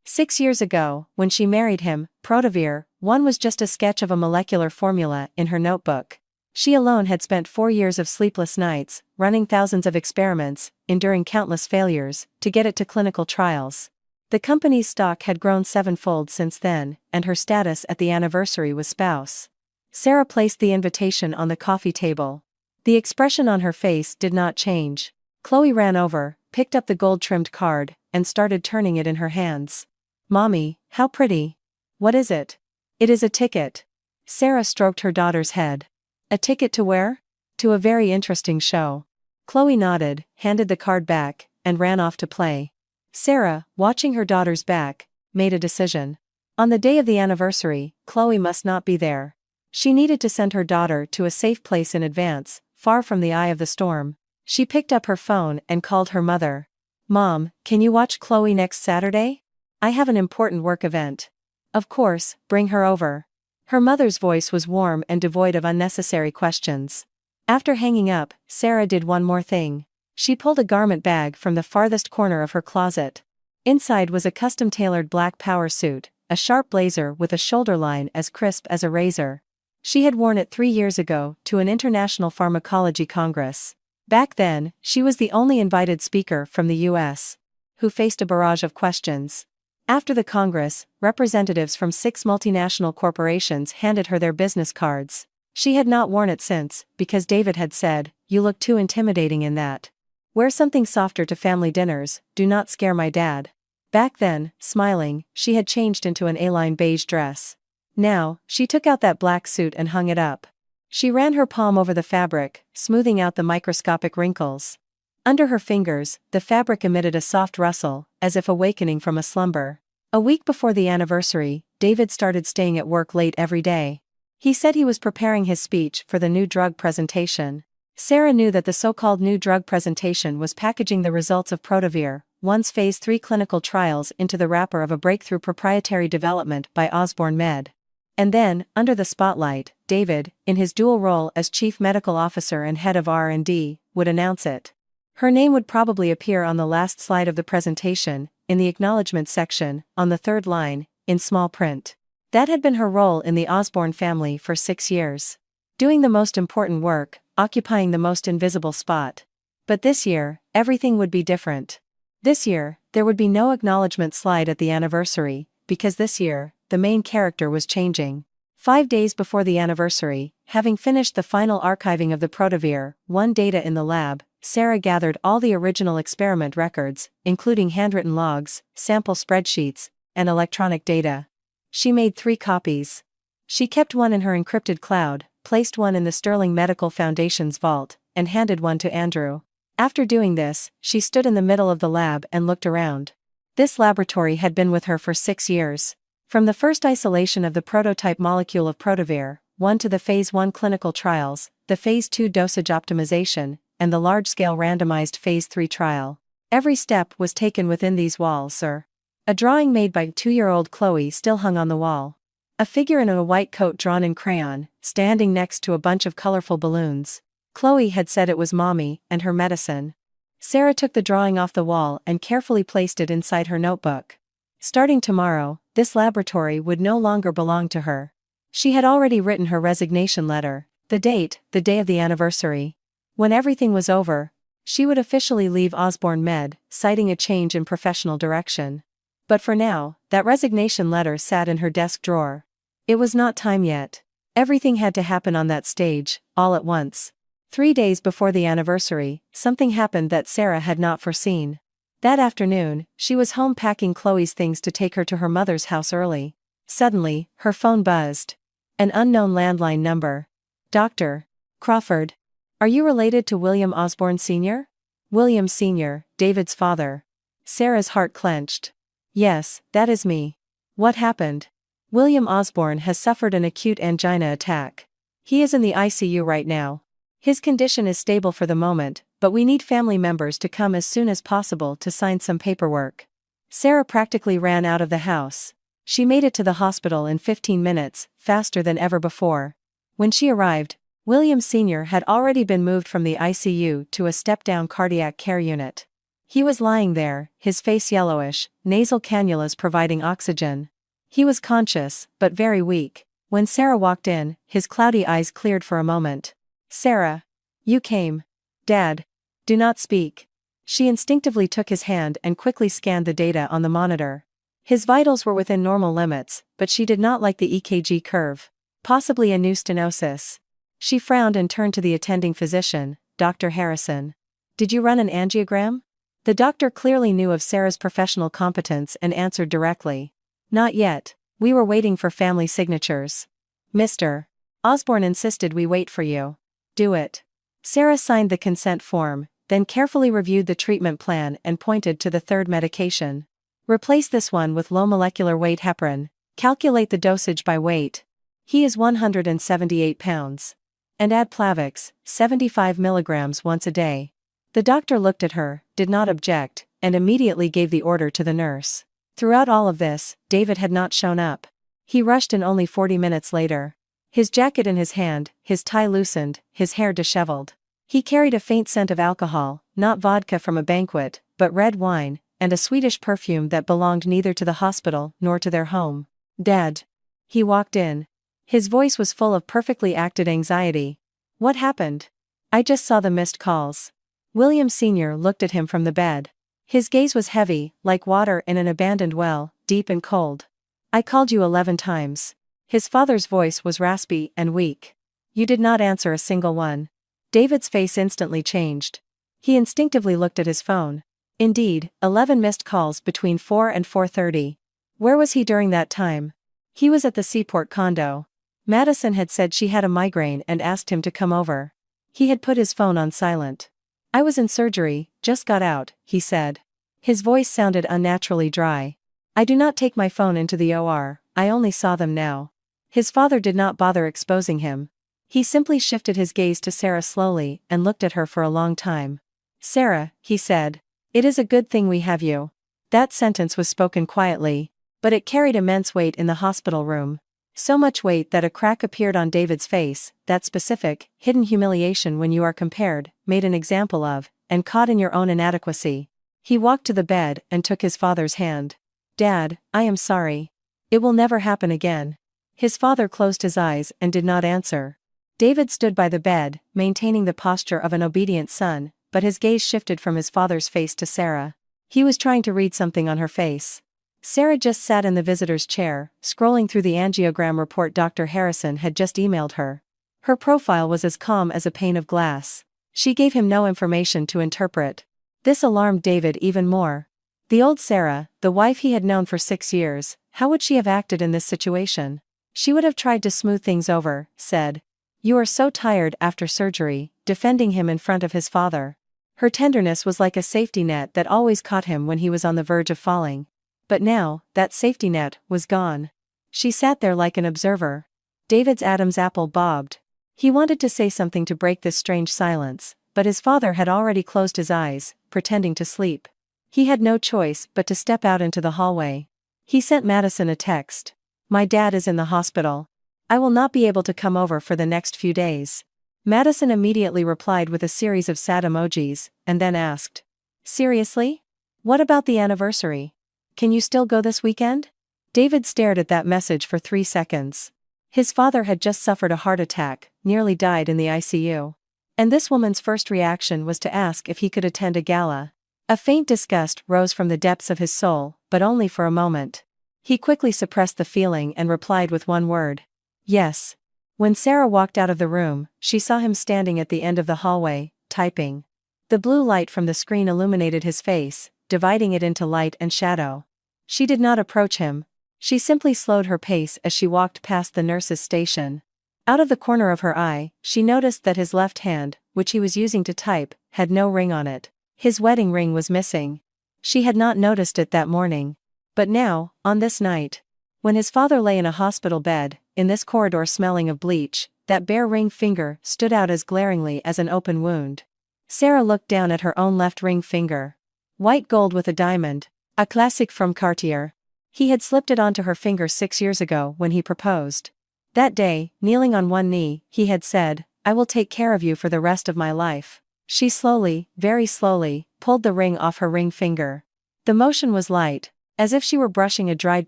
6 years ago, when she married him, Protavir 1 was just a sketch of a molecular formula in her notebook. She alone had spent 4 years of sleepless nights, running thousands of experiments, enduring countless failures, to get it to clinical trials. The company's stock had grown 7-fold since then, and her status at the anniversary was spouse. Sarah placed the invitation on the coffee table. The expression on her face did not change. Chloe ran over, picked up the gold-trimmed card, and started turning it in her hands. "Mommy, how pretty. What is it?" "It is a ticket." Sarah stroked her daughter's head. "A ticket to where?" "To a very interesting show." Chloe nodded, handed the card back, and ran off to play. Sarah, watching her daughter's back, made a decision. On the day of the anniversary, Chloe must not be there. She needed to send her daughter to a safe place in advance, far from the eye of the storm. She picked up her phone and called her mother. "Mom, can you watch Chloe next Saturday? I have an important work event." "Of course, bring her over." Her mother's voice was warm and devoid of unnecessary questions. After hanging up, Sarah did one more thing. She pulled a garment bag from the farthest corner of her closet. Inside was a custom-tailored black power suit, a sharp blazer with a shoulder line as crisp as a razor. She had worn it 3 years ago to an international pharmacology congress. Back then, she was the only invited speaker from the U.S. who faced a barrage of questions. After the Congress, representatives from 6 multinational corporations handed her their business cards. She had not worn it since, because David had said, you look too intimidating in that. Wear something softer to family dinners, do not scare my dad. Back then, smiling, she had changed into an A-line beige dress. Now, she took out that black suit and hung it up. She ran her palm over the fabric, smoothing out the microscopic wrinkles. Under her fingers, the fabric emitted a soft rustle, as if awakening from a slumber. A week before the anniversary, David started staying at work late every day. He said he was preparing his speech for the new drug presentation. Sarah knew that the so-called new drug presentation was packaging the results of Protavir, one's phase 3 clinical trials, into the wrapper of a breakthrough proprietary development by Osborne Med. And then, under the spotlight, David, in his dual role as chief medical officer and head of R&D, would announce it. Her name would probably appear on the last slide of the presentation, in the acknowledgement section, on the third line, in small print. That had been her role in the Osborne family for 6 years. Doing the most important work, occupying the most invisible spot. But this year, everything would be different. This year, there would be no acknowledgement slide at the anniversary, because this year, the main character was changing. 5 days before the anniversary, having finished the final archiving of the Protavir, one data in the lab, Sarah gathered all the original experiment records, including handwritten logs, sample spreadsheets, and electronic data. She made 3 copies. She kept one in her encrypted cloud, placed one in the Sterling Medical Foundation's vault, and handed one to Andrew. After doing this, she stood in the middle of the lab and looked around. This laboratory had been with her for 6 years. From the first isolation of the prototype molecule of Protavir, 1 to the phase 1 clinical trials, the phase 2 dosage optimization, and the large-scale randomized phase 3 trial. Every step was taken within these walls, sir. A drawing made by 2-year-old Chloe still hung on the wall. A figure in a white coat drawn in crayon, standing next to a bunch of colorful balloons. Chloe had said it was Mommy and her medicine. Sarah took the drawing off the wall and carefully placed it inside her notebook. Starting tomorrow, this laboratory would no longer belong to her. She had already written her resignation letter, the day of the anniversary. When everything was over, she would officially leave Osborne Med, citing a change in professional direction. But for now, that resignation letter sat in her desk drawer. It was not time yet. Everything had to happen on that stage, all at once. 3 days before the anniversary, something happened that Sarah had not foreseen. That afternoon, she was home packing Chloe's things to take her to her mother's house early. Suddenly, her phone buzzed. An unknown landline number. Dr. Crawford. Are you related to William Osborne Sr.? William Sr., David's father. Sarah's heart clenched. Yes, that is me. What happened? William Osborne has suffered an acute angina attack. He is in the ICU right now. His condition is stable for the moment, but we need family members to come as soon as possible to sign some paperwork. Sarah practically ran out of the house. She made it to the hospital in 15 minutes, faster than ever before. When she arrived, William Sr. had already been moved from the ICU to a step-down cardiac care unit. He was lying there, his face yellowish, nasal cannulas providing oxygen. He was conscious, but very weak. When Sarah walked in, his cloudy eyes cleared for a moment. Sarah. You came. Dad. Do not speak. She instinctively took his hand and quickly scanned the data on the monitor. His vitals were within normal limits, but she did not like the EKG curve. Possibly a new stenosis. She frowned and turned to the attending physician, Dr. Harrison. Did you run an angiogram? The doctor clearly knew of Sarah's professional competence and answered directly. Not yet. We were waiting for family signatures. Mr. Osborne insisted we wait for you. Do it. Sarah signed the consent form, then carefully reviewed the treatment plan and pointed to the third medication. Replace this one with low molecular weight heparin. Calculate the dosage by weight. He is 178 pounds. And add Plavix, 75 milligrams once a day. The doctor looked at her, did not object, and immediately gave the order to the nurse. Throughout all of this, David had not shown up. He rushed in only 40 minutes later. His jacket in his hand, his tie loosened, his hair disheveled. He carried a faint scent of alcohol, not vodka from a banquet, but red wine, and a Swedish perfume that belonged neither to the hospital nor to their home. Dad. He walked in. His voice was full of perfectly acted anxiety. What happened? I just saw the missed calls. William Sr. looked at him from the bed. His gaze was heavy, like water in an abandoned well, deep and cold. I called you 11 times. His father's voice was raspy and weak. You did not answer a single one. David's face instantly changed. He instinctively looked at his phone. Indeed, 11 missed calls between 4 and 4:30. Where was he during that time? He was at the Seaport condo. Madison had said she had a migraine and asked him to come over. He had put his phone on silent. I was in surgery, just got out, he said. His voice sounded unnaturally dry. I do not take my phone into the OR, I only saw them now. His father did not bother exposing him. He simply shifted his gaze to Sarah slowly and looked at her for a long time. Sarah, he said. It is a good thing we have you. That sentence was spoken quietly, but it carried immense weight in the hospital room. So much weight that a crack appeared on David's face, that specific, hidden humiliation when you are compared, made an example of, and caught in your own inadequacy. He walked to the bed and took his father's hand. Dad, I am sorry. It will never happen again. His father closed his eyes and did not answer. David stood by the bed, maintaining the posture of an obedient son, but his gaze shifted from his father's face to Sarah. He was trying to read something on her face. Sarah just sat in the visitor's chair, scrolling through the angiogram report Dr. Harrison had just emailed her. Her profile was as calm as a pane of glass. She gave him no information to interpret. This alarmed David even more. The old Sarah, the wife he had known for 6 years, how would she have acted in this situation? She would have tried to smooth things over, said. You are so tired after surgery, defending him in front of his father. Her tenderness was like a safety net that always caught him when he was on the verge of falling. But now, that safety net was gone. She sat there like an observer. David's Adam's apple bobbed. He wanted to say something to break this strange silence, but his father had already closed his eyes, pretending to sleep. He had no choice but to step out into the hallway. He sent Madison a text. My dad is in the hospital. I will not be able to come over for the next few days. Madison immediately replied with a series of sad emojis, and then asked. Seriously? What about the anniversary? Can you still go this weekend? David stared at that message for 3 seconds. His father had just suffered a heart attack, nearly died in the ICU. And this woman's first reaction was to ask if he could attend a gala. A faint disgust rose from the depths of his soul, but only for a moment. He quickly suppressed the feeling and replied with one word. Yes. When Sarah walked out of the room, she saw him standing at the end of the hallway, typing. The blue light from the screen illuminated his face, dividing it into light and shadow. She did not approach him. She simply slowed her pace as she walked past the nurse's station. Out of the corner of her eye, she noticed that his left hand, which he was using to type, had no ring on it. His wedding ring was missing. She had not noticed it that morning. But now, on this night, when his father lay in a hospital bed, in this corridor smelling of bleach, that bare ring finger stood out as glaringly as an open wound. Sarah looked down at her own left ring finger. White gold with a diamond, a classic from Cartier. He had slipped it onto her finger 6 years ago when he proposed. That day, kneeling on one knee, he had said, I will take care of you for the rest of my life. She slowly, very slowly, pulled the ring off her ring finger. The motion was light, as if she were brushing a dried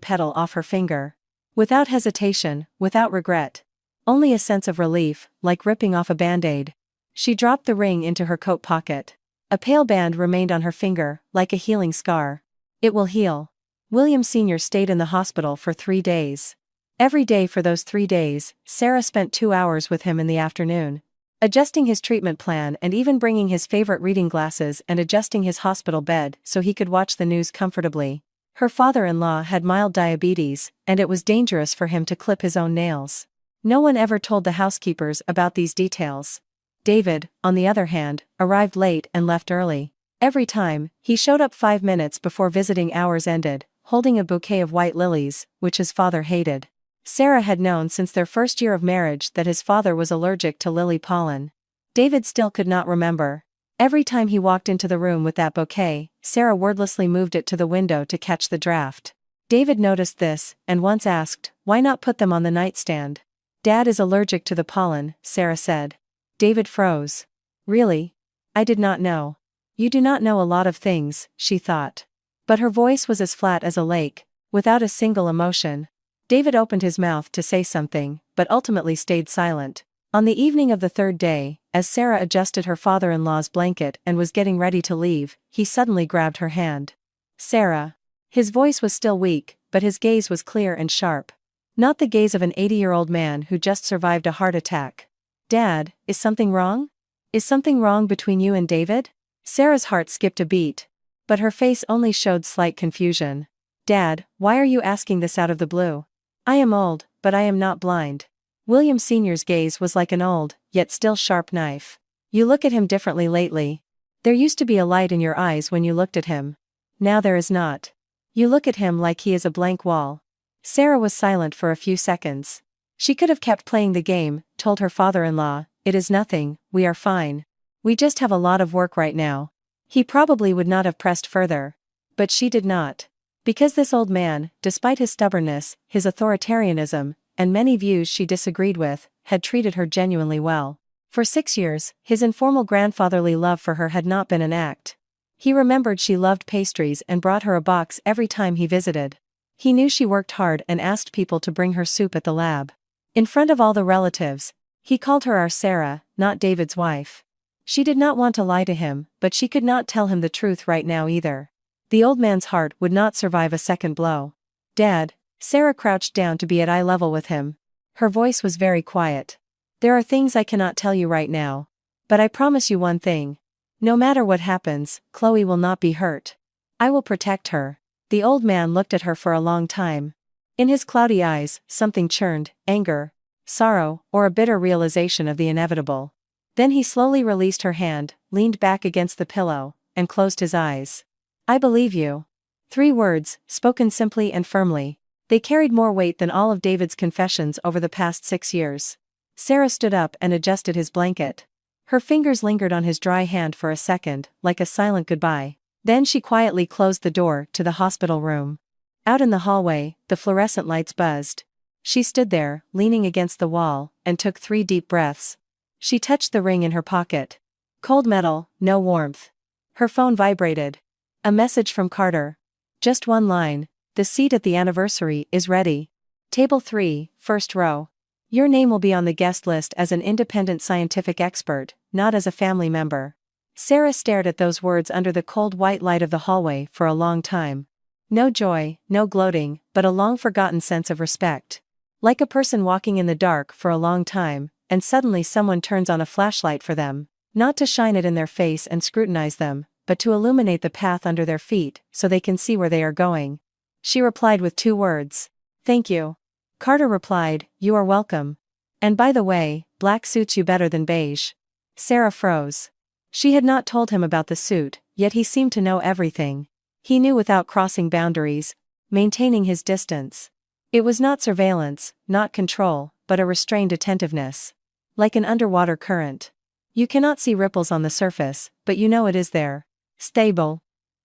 petal off her finger. Without hesitation, without regret. Only a sense of relief, like ripping off a band-aid. She dropped the ring into her coat pocket. A pale band remained on her finger, like a healing scar. It will heal. William Sr. stayed in the hospital for 3 days. Every day for those 3 days, Sarah spent 2 hours with him in the afternoon, adjusting his treatment plan and even bringing his favorite reading glasses and adjusting his hospital bed so he could watch the news comfortably. Her father-in-law had mild diabetes, and it was dangerous for him to clip his own nails. No one ever told the housekeepers about these details. David, on the other hand, arrived late and left early. Every time, he showed up 5 minutes before visiting hours ended, holding a bouquet of white lilies, which his father hated. Sarah had known since their first year of marriage that his father was allergic to lily pollen. David still could not remember. Every time he walked into the room with that bouquet, Sarah wordlessly moved it to the window to catch the draft. David noticed this, and once asked, why not put them on the nightstand? Dad is allergic to the pollen, Sarah said. David froze. Really? I did not know. You do not know a lot of things, she thought. But her voice was as flat as a lake, without a single emotion. David opened his mouth to say something, but ultimately stayed silent. On the evening of the 3rd day, as Sarah adjusted her father-in-law's blanket and was getting ready to leave, he suddenly grabbed her hand. Sarah. His voice was still weak, but his gaze was clear and sharp. Not the gaze of an 80-year-old man who just survived a heart attack. Dad, is something wrong? Is something wrong between you and David? Sarah's heart skipped a beat. But her face only showed slight confusion. Dad, why are you asking this out of the blue? I am old, but I am not blind. William Sr.'s gaze was like an old, yet still sharp knife. You look at him differently lately. There used to be a light in your eyes when you looked at him. Now there is not. You look at him like he is a blank wall. Sarah was silent for a few seconds. She could have kept playing the game, told her father-in-law, it is nothing, we are fine. We just have a lot of work right now. He probably would not have pressed further. But she did not. Because this old man, despite his stubbornness, his authoritarianism, and many views she disagreed with, had treated her genuinely well. For 6 years, his informal grandfatherly love for her had not been an act. He remembered she loved pastries and brought her a box every time he visited. He knew she worked hard and asked people to bring her soup at the lab. In front of all the relatives, he called her our Sarah, not David's wife. She did not want to lie to him, but she could not tell him the truth right now either. The old man's heart would not survive a second blow. Dad, Sarah crouched down to be at eye level with him. Her voice was very quiet. There are things I cannot tell you right now. But I promise you one thing. No matter what happens, Chloe will not be hurt. I will protect her. The old man looked at her for a long time. In his cloudy eyes, something churned, anger, sorrow, or a bitter realization of the inevitable. Then he slowly released her hand, leaned back against the pillow, and closed his eyes. I believe you. 3 words, spoken simply and firmly. They carried more weight than all of David's confessions over the past 6 years. Sarah stood up and adjusted his blanket. Her fingers lingered on his dry hand for a second, like a silent goodbye. Then she quietly closed the door to the hospital room. Out in the hallway, the fluorescent lights buzzed. She stood there, leaning against the wall, and took 3 deep breaths. She touched the ring in her pocket. Cold metal, no warmth. Her phone vibrated. A message from Carter. Just one line. The seat at the anniversary is ready. Table 3, first row. Your name will be on the guest list as an independent scientific expert, not as a family member. Sarah stared at those words under the cold white light of the hallway for a long time. No joy, no gloating, but a long-forgotten sense of respect. Like a person walking in the dark for a long time, and suddenly someone turns on a flashlight for them, not to shine it in their face and scrutinize them, but to illuminate the path under their feet so they can see where they are going. She replied with 2 words. Thank you. Carter replied, you are welcome. And by the way, black suits you better than beige. Sarah froze. She had not told him about the suit, yet he seemed to know everything. He knew without crossing boundaries, maintaining his distance. It was not surveillance, not control, but a restrained attentiveness. Like an underwater current. You cannot see ripples on the surface, but you know it is there. Stable.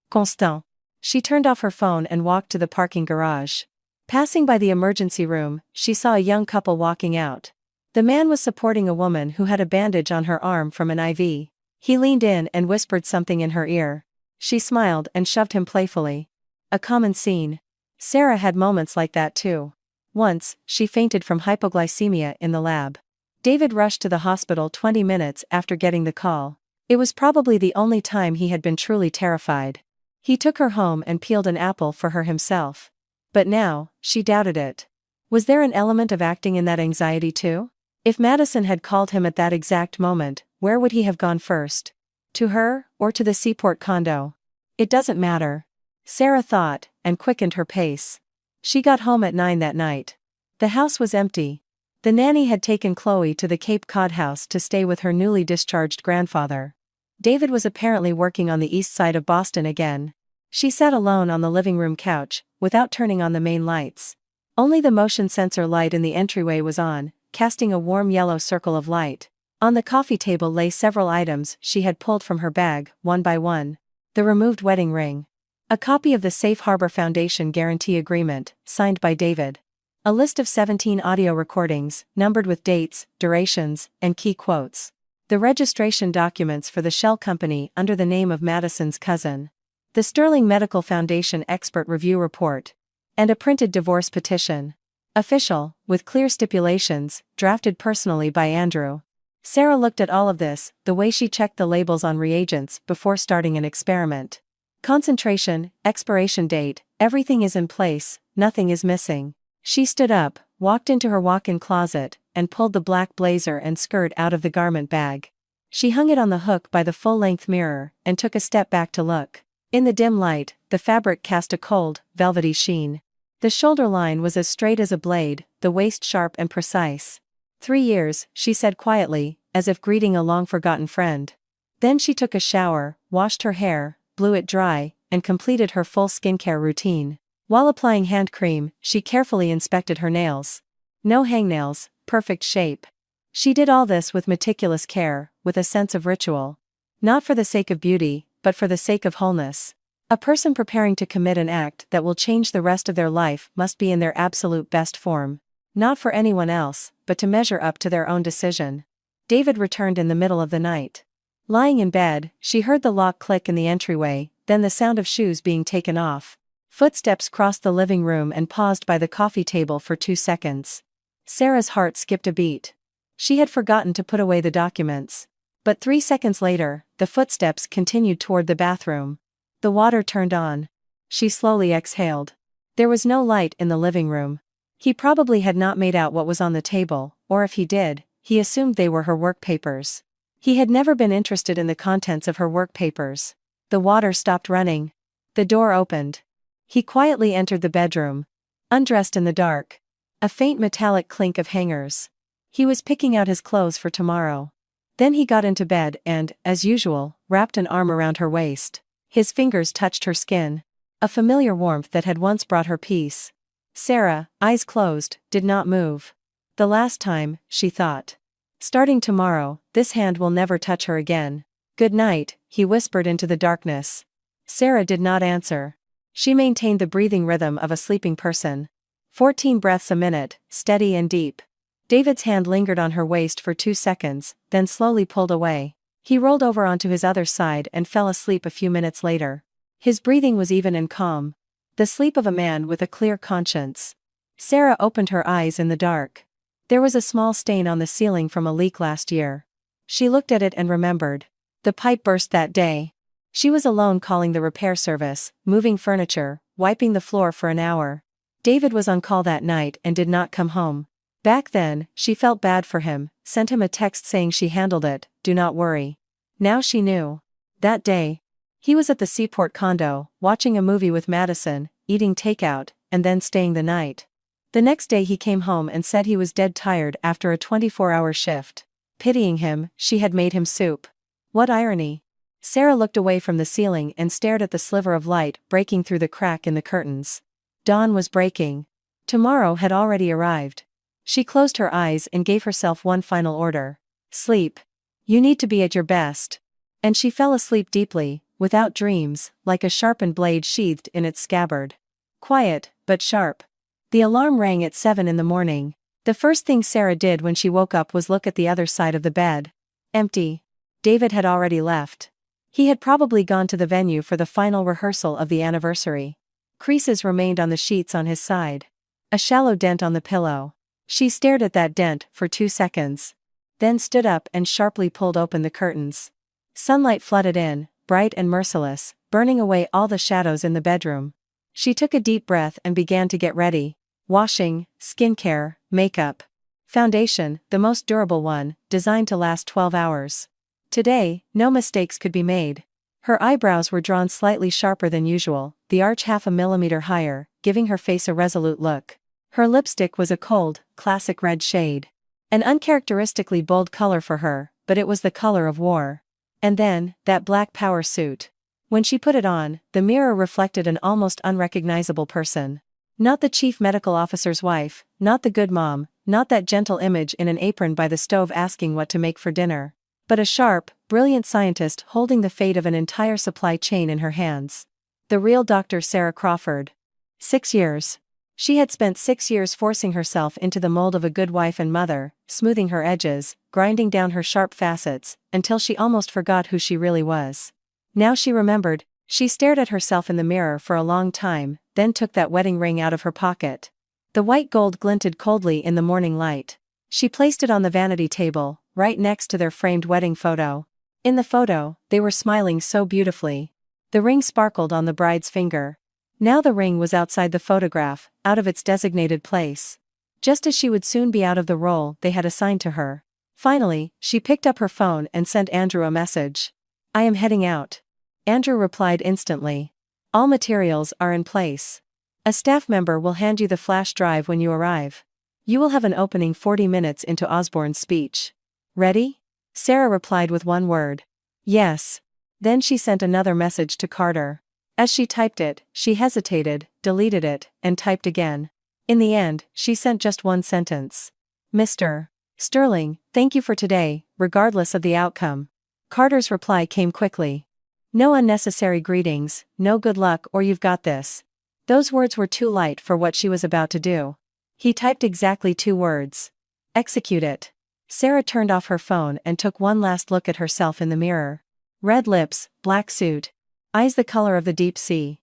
Constant. She turned off her phone and walked to the parking garage. Passing by the emergency room, she saw a young couple walking out. The man was supporting a woman who had a bandage on her arm from an IV. He leaned in and whispered something in her ear. She smiled and shoved him playfully. A common scene. Sarah had moments like that too. Once, she fainted from hypoglycemia in the lab. David rushed to the hospital 20 minutes after getting the call. It was probably the only time he had been truly terrified. He took her home and peeled an apple for her himself. But now, she doubted it. Was there an element of acting in that anxiety too? If Madison had called him at that exact moment, where would he have gone first? To her, or to the Seaport condo? It doesn't matter. Sarah thought, and quickened her pace. She got home at 9 that night. The house was empty. The nanny had taken Chloe to the Cape Cod house to stay with her newly discharged grandfather. David was apparently working on the east side of Boston again. She sat alone on the living room couch, without turning on the main lights. Only the motion sensor light in the entryway was on, casting a warm yellow circle of light. On the coffee table lay several items she had pulled from her bag, one by one. The removed wedding ring. A copy of the Safe Harbor Foundation Guarantee Agreement, signed by David. A list of 17 audio recordings, numbered with dates, durations, and key quotes. The registration documents for the shell company under the name of Madison's cousin. The Sterling Medical Foundation Expert Review Report. And a printed divorce petition. Official, with clear stipulations, drafted personally by Andrew. Sarah looked at all of this, the way she checked the labels on reagents before starting an experiment. Concentration, expiration date, everything is in place, nothing is missing. She stood up, walked into her walk-in closet, and pulled the black blazer and skirt out of the garment bag. She hung it on the hook by the full-length mirror, and took a step back to look. In the dim light, the fabric cast a cold, velvety sheen. The shoulder line was as straight as a blade, the waist sharp and precise. 3 years, she said quietly, as if greeting a long-forgotten friend. Then she took a shower, washed her hair, blew it dry, and completed her full skincare routine. While applying hand cream, she carefully inspected her nails. No hangnails, perfect shape. She did all this with meticulous care, with a sense of ritual. Not for the sake of beauty, but for the sake of wholeness. A person preparing to commit an act that will change the rest of their life must be in their absolute best form. Not for anyone else, but to measure up to their own decision. David returned in the middle of the night. Lying in bed, she heard the lock click in the entryway, then the sound of shoes being taken off. Footsteps crossed the living room and paused by the coffee table for 2 seconds. Sarah's heart skipped a beat. She had forgotten to put away the documents. But 3 seconds later, the footsteps continued toward the bathroom. The water turned on. She slowly exhaled. There was no light in the living room. He probably had not made out what was on the table, or if he did, he assumed they were her work papers. He had never been interested in the contents of her work papers. The water stopped running. The door opened. He quietly entered the bedroom. Undressed in the dark. A faint metallic clink of hangers. He was picking out his clothes for tomorrow. Then he got into bed and, as usual, wrapped an arm around her waist. His fingers touched her skin. A familiar warmth that had once brought her peace. Sarah, eyes closed, did not move. The last time, she thought. Starting tomorrow, this hand will never touch her again. Good night, he whispered into the darkness. Sarah did not answer. She maintained the breathing rhythm of a sleeping person. 14 breaths a minute, steady and deep. David's hand lingered on her waist for 2 seconds, then slowly pulled away. He rolled over onto his other side and fell asleep a few minutes later. His breathing was even and calm. The sleep of a man with a clear conscience. Sarah opened her eyes in the dark. There was a small stain on the ceiling from a leak last year. She looked at it and remembered. The pipe burst that day. She was alone calling the repair service, moving furniture, wiping the floor for an hour. David was on call that night and did not come home. Back then, she felt bad for him, sent him a text saying she handled it, do not worry. Now she knew. That day, he was at the Seaport condo, watching a movie with Madison, eating takeout, and then staying the night. The next day he came home and said he was dead tired after a 24-hour shift. Pitying him, she had made him soup. What irony. Sarah looked away from the ceiling and stared at the sliver of light breaking through the crack in the curtains. Dawn was breaking. Tomorrow had already arrived. She closed her eyes and gave herself one final order. Sleep. You need to be at your best. And she fell asleep deeply, without dreams, like a sharpened blade sheathed in its scabbard. Quiet, but sharp. The alarm rang at 7 in the morning. The first thing Sarah did when she woke up was look at the other side of the bed. Empty. David had already left. He had probably gone to the venue for the final rehearsal of the anniversary. Creases remained on the sheets on his side. A shallow dent on the pillow. She stared at that dent for 2 seconds. Then stood up and sharply pulled open the curtains. Sunlight flooded in, bright and merciless, burning away all the shadows in the bedroom. She took a deep breath and began to get ready. Washing, skincare, makeup. Foundation, the most durable one, designed to last 12 hours. Today, no mistakes could be made. Her eyebrows were drawn slightly sharper than usual, the arch half a millimeter higher, giving her face a resolute look. Her lipstick was a cold, classic red shade. An uncharacteristically bold color for her, but it was the color of war. And then, that black power suit. When she put it on, the mirror reflected an almost unrecognizable person. Not the chief medical officer's wife, not the good mom, not that gentle image in an apron by the stove asking what to make for dinner. But a sharp, brilliant scientist holding the fate of an entire supply chain in her hands. The real Dr. Sarah Crawford. 6 years. She had spent 6 years forcing herself into the mold of a good wife and mother, smoothing her edges, grinding down her sharp facets, until she almost forgot who she really was. Now she remembered. She stared at herself in the mirror for a long time, then took that wedding ring out of her pocket. The white gold glinted coldly in the morning light. She placed it on the vanity table, right next to their framed wedding photo. In the photo, they were smiling so beautifully. The ring sparkled on the bride's finger. Now the ring was outside the photograph, out of its designated place. Just as she would soon be out of the role they had assigned to her. Finally, she picked up her phone and sent Andrew a message. I am heading out. Andrew replied instantly. All materials are in place. A staff member will hand you the flash drive when you arrive. You will have an opening 40 minutes into Osborne's speech. Ready? Sarah replied with one word. Yes. Then she sent another message to Carter. As she typed it, she hesitated, deleted it, and typed again. In the end, she sent just one sentence. Mr. Sterling, thank you for today, regardless of the outcome. Carter's reply came quickly. No unnecessary greetings, no good luck or you've got this. Those words were too light for what she was about to do. He typed exactly 2 words. Execute it. Sarah turned off her phone and took one last look at herself in the mirror. Red lips, black suit. Eyes the color of the deep sea.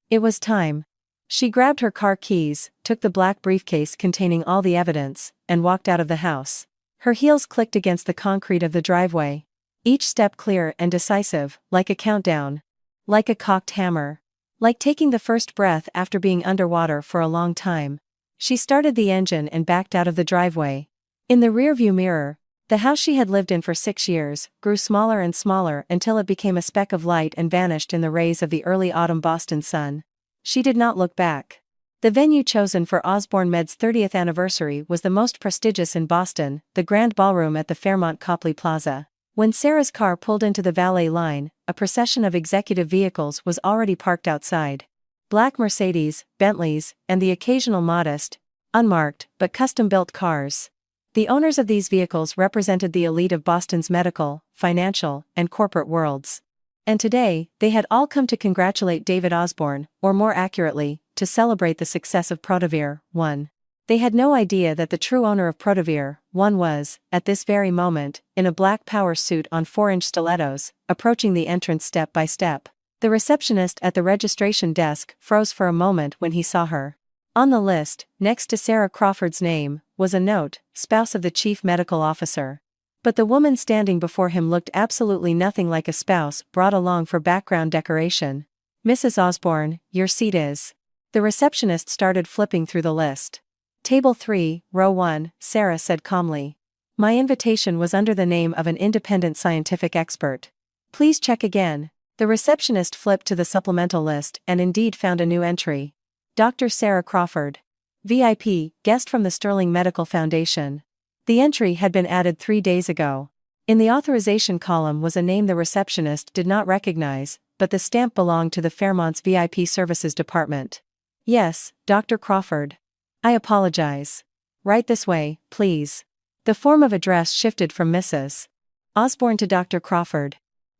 It was time. She grabbed her car keys, took the black briefcase containing all the evidence, and walked out of the house. Her heels clicked against the concrete of the driveway. Each step clear and decisive, like a countdown. Like a cocked hammer. Like taking the first breath after being underwater for a long time. She started the engine and backed out of the driveway. In the rearview mirror, the house she had lived in for 6 years grew smaller and smaller until it became a speck of light and vanished in the rays of the early autumn Boston sun. She did not look back. The venue chosen for Osborne Med's 30th anniversary was the most prestigious in Boston, the Grand Ballroom at the Fairmont Copley Plaza. When Sarah's car pulled into the valet line, a procession of executive vehicles was already parked outside. Black Mercedes, Bentleys, and the occasional modest, unmarked, but custom-built cars. The owners of these vehicles represented the elite of Boston's medical, financial, and corporate worlds. And today, they had all come to congratulate David Osborne, or more accurately, to celebrate the success of Protavir, 1. They had no idea that the true owner of Protavir, 1 was, at this very moment, in a black power suit on 4-inch stilettos, approaching the entrance step by step. The receptionist at the registration desk froze for a moment when he saw her. On the list, next to Sarah Crawford's name, was a note, spouse of the chief medical officer. But the woman standing before him looked absolutely nothing like a spouse brought along for background decoration. Mrs. Osborne, your seat is. The receptionist started flipping through the list. Table 3, row 1, Sarah said calmly. My invitation was under the name of an independent scientific expert. Please check again. The receptionist flipped to the supplemental list and indeed found a new entry. Dr. Sarah Crawford. VIP, guest from the Sterling Medical Foundation. The entry had been added 3 days ago. In the authorization column was a name the receptionist did not recognize, but the stamp belonged to the Fairmont's VIP Services Department. Yes, Dr. Crawford. I apologize. Right this way, please. The form of address shifted from Mrs. Osborne to Dr. Crawford.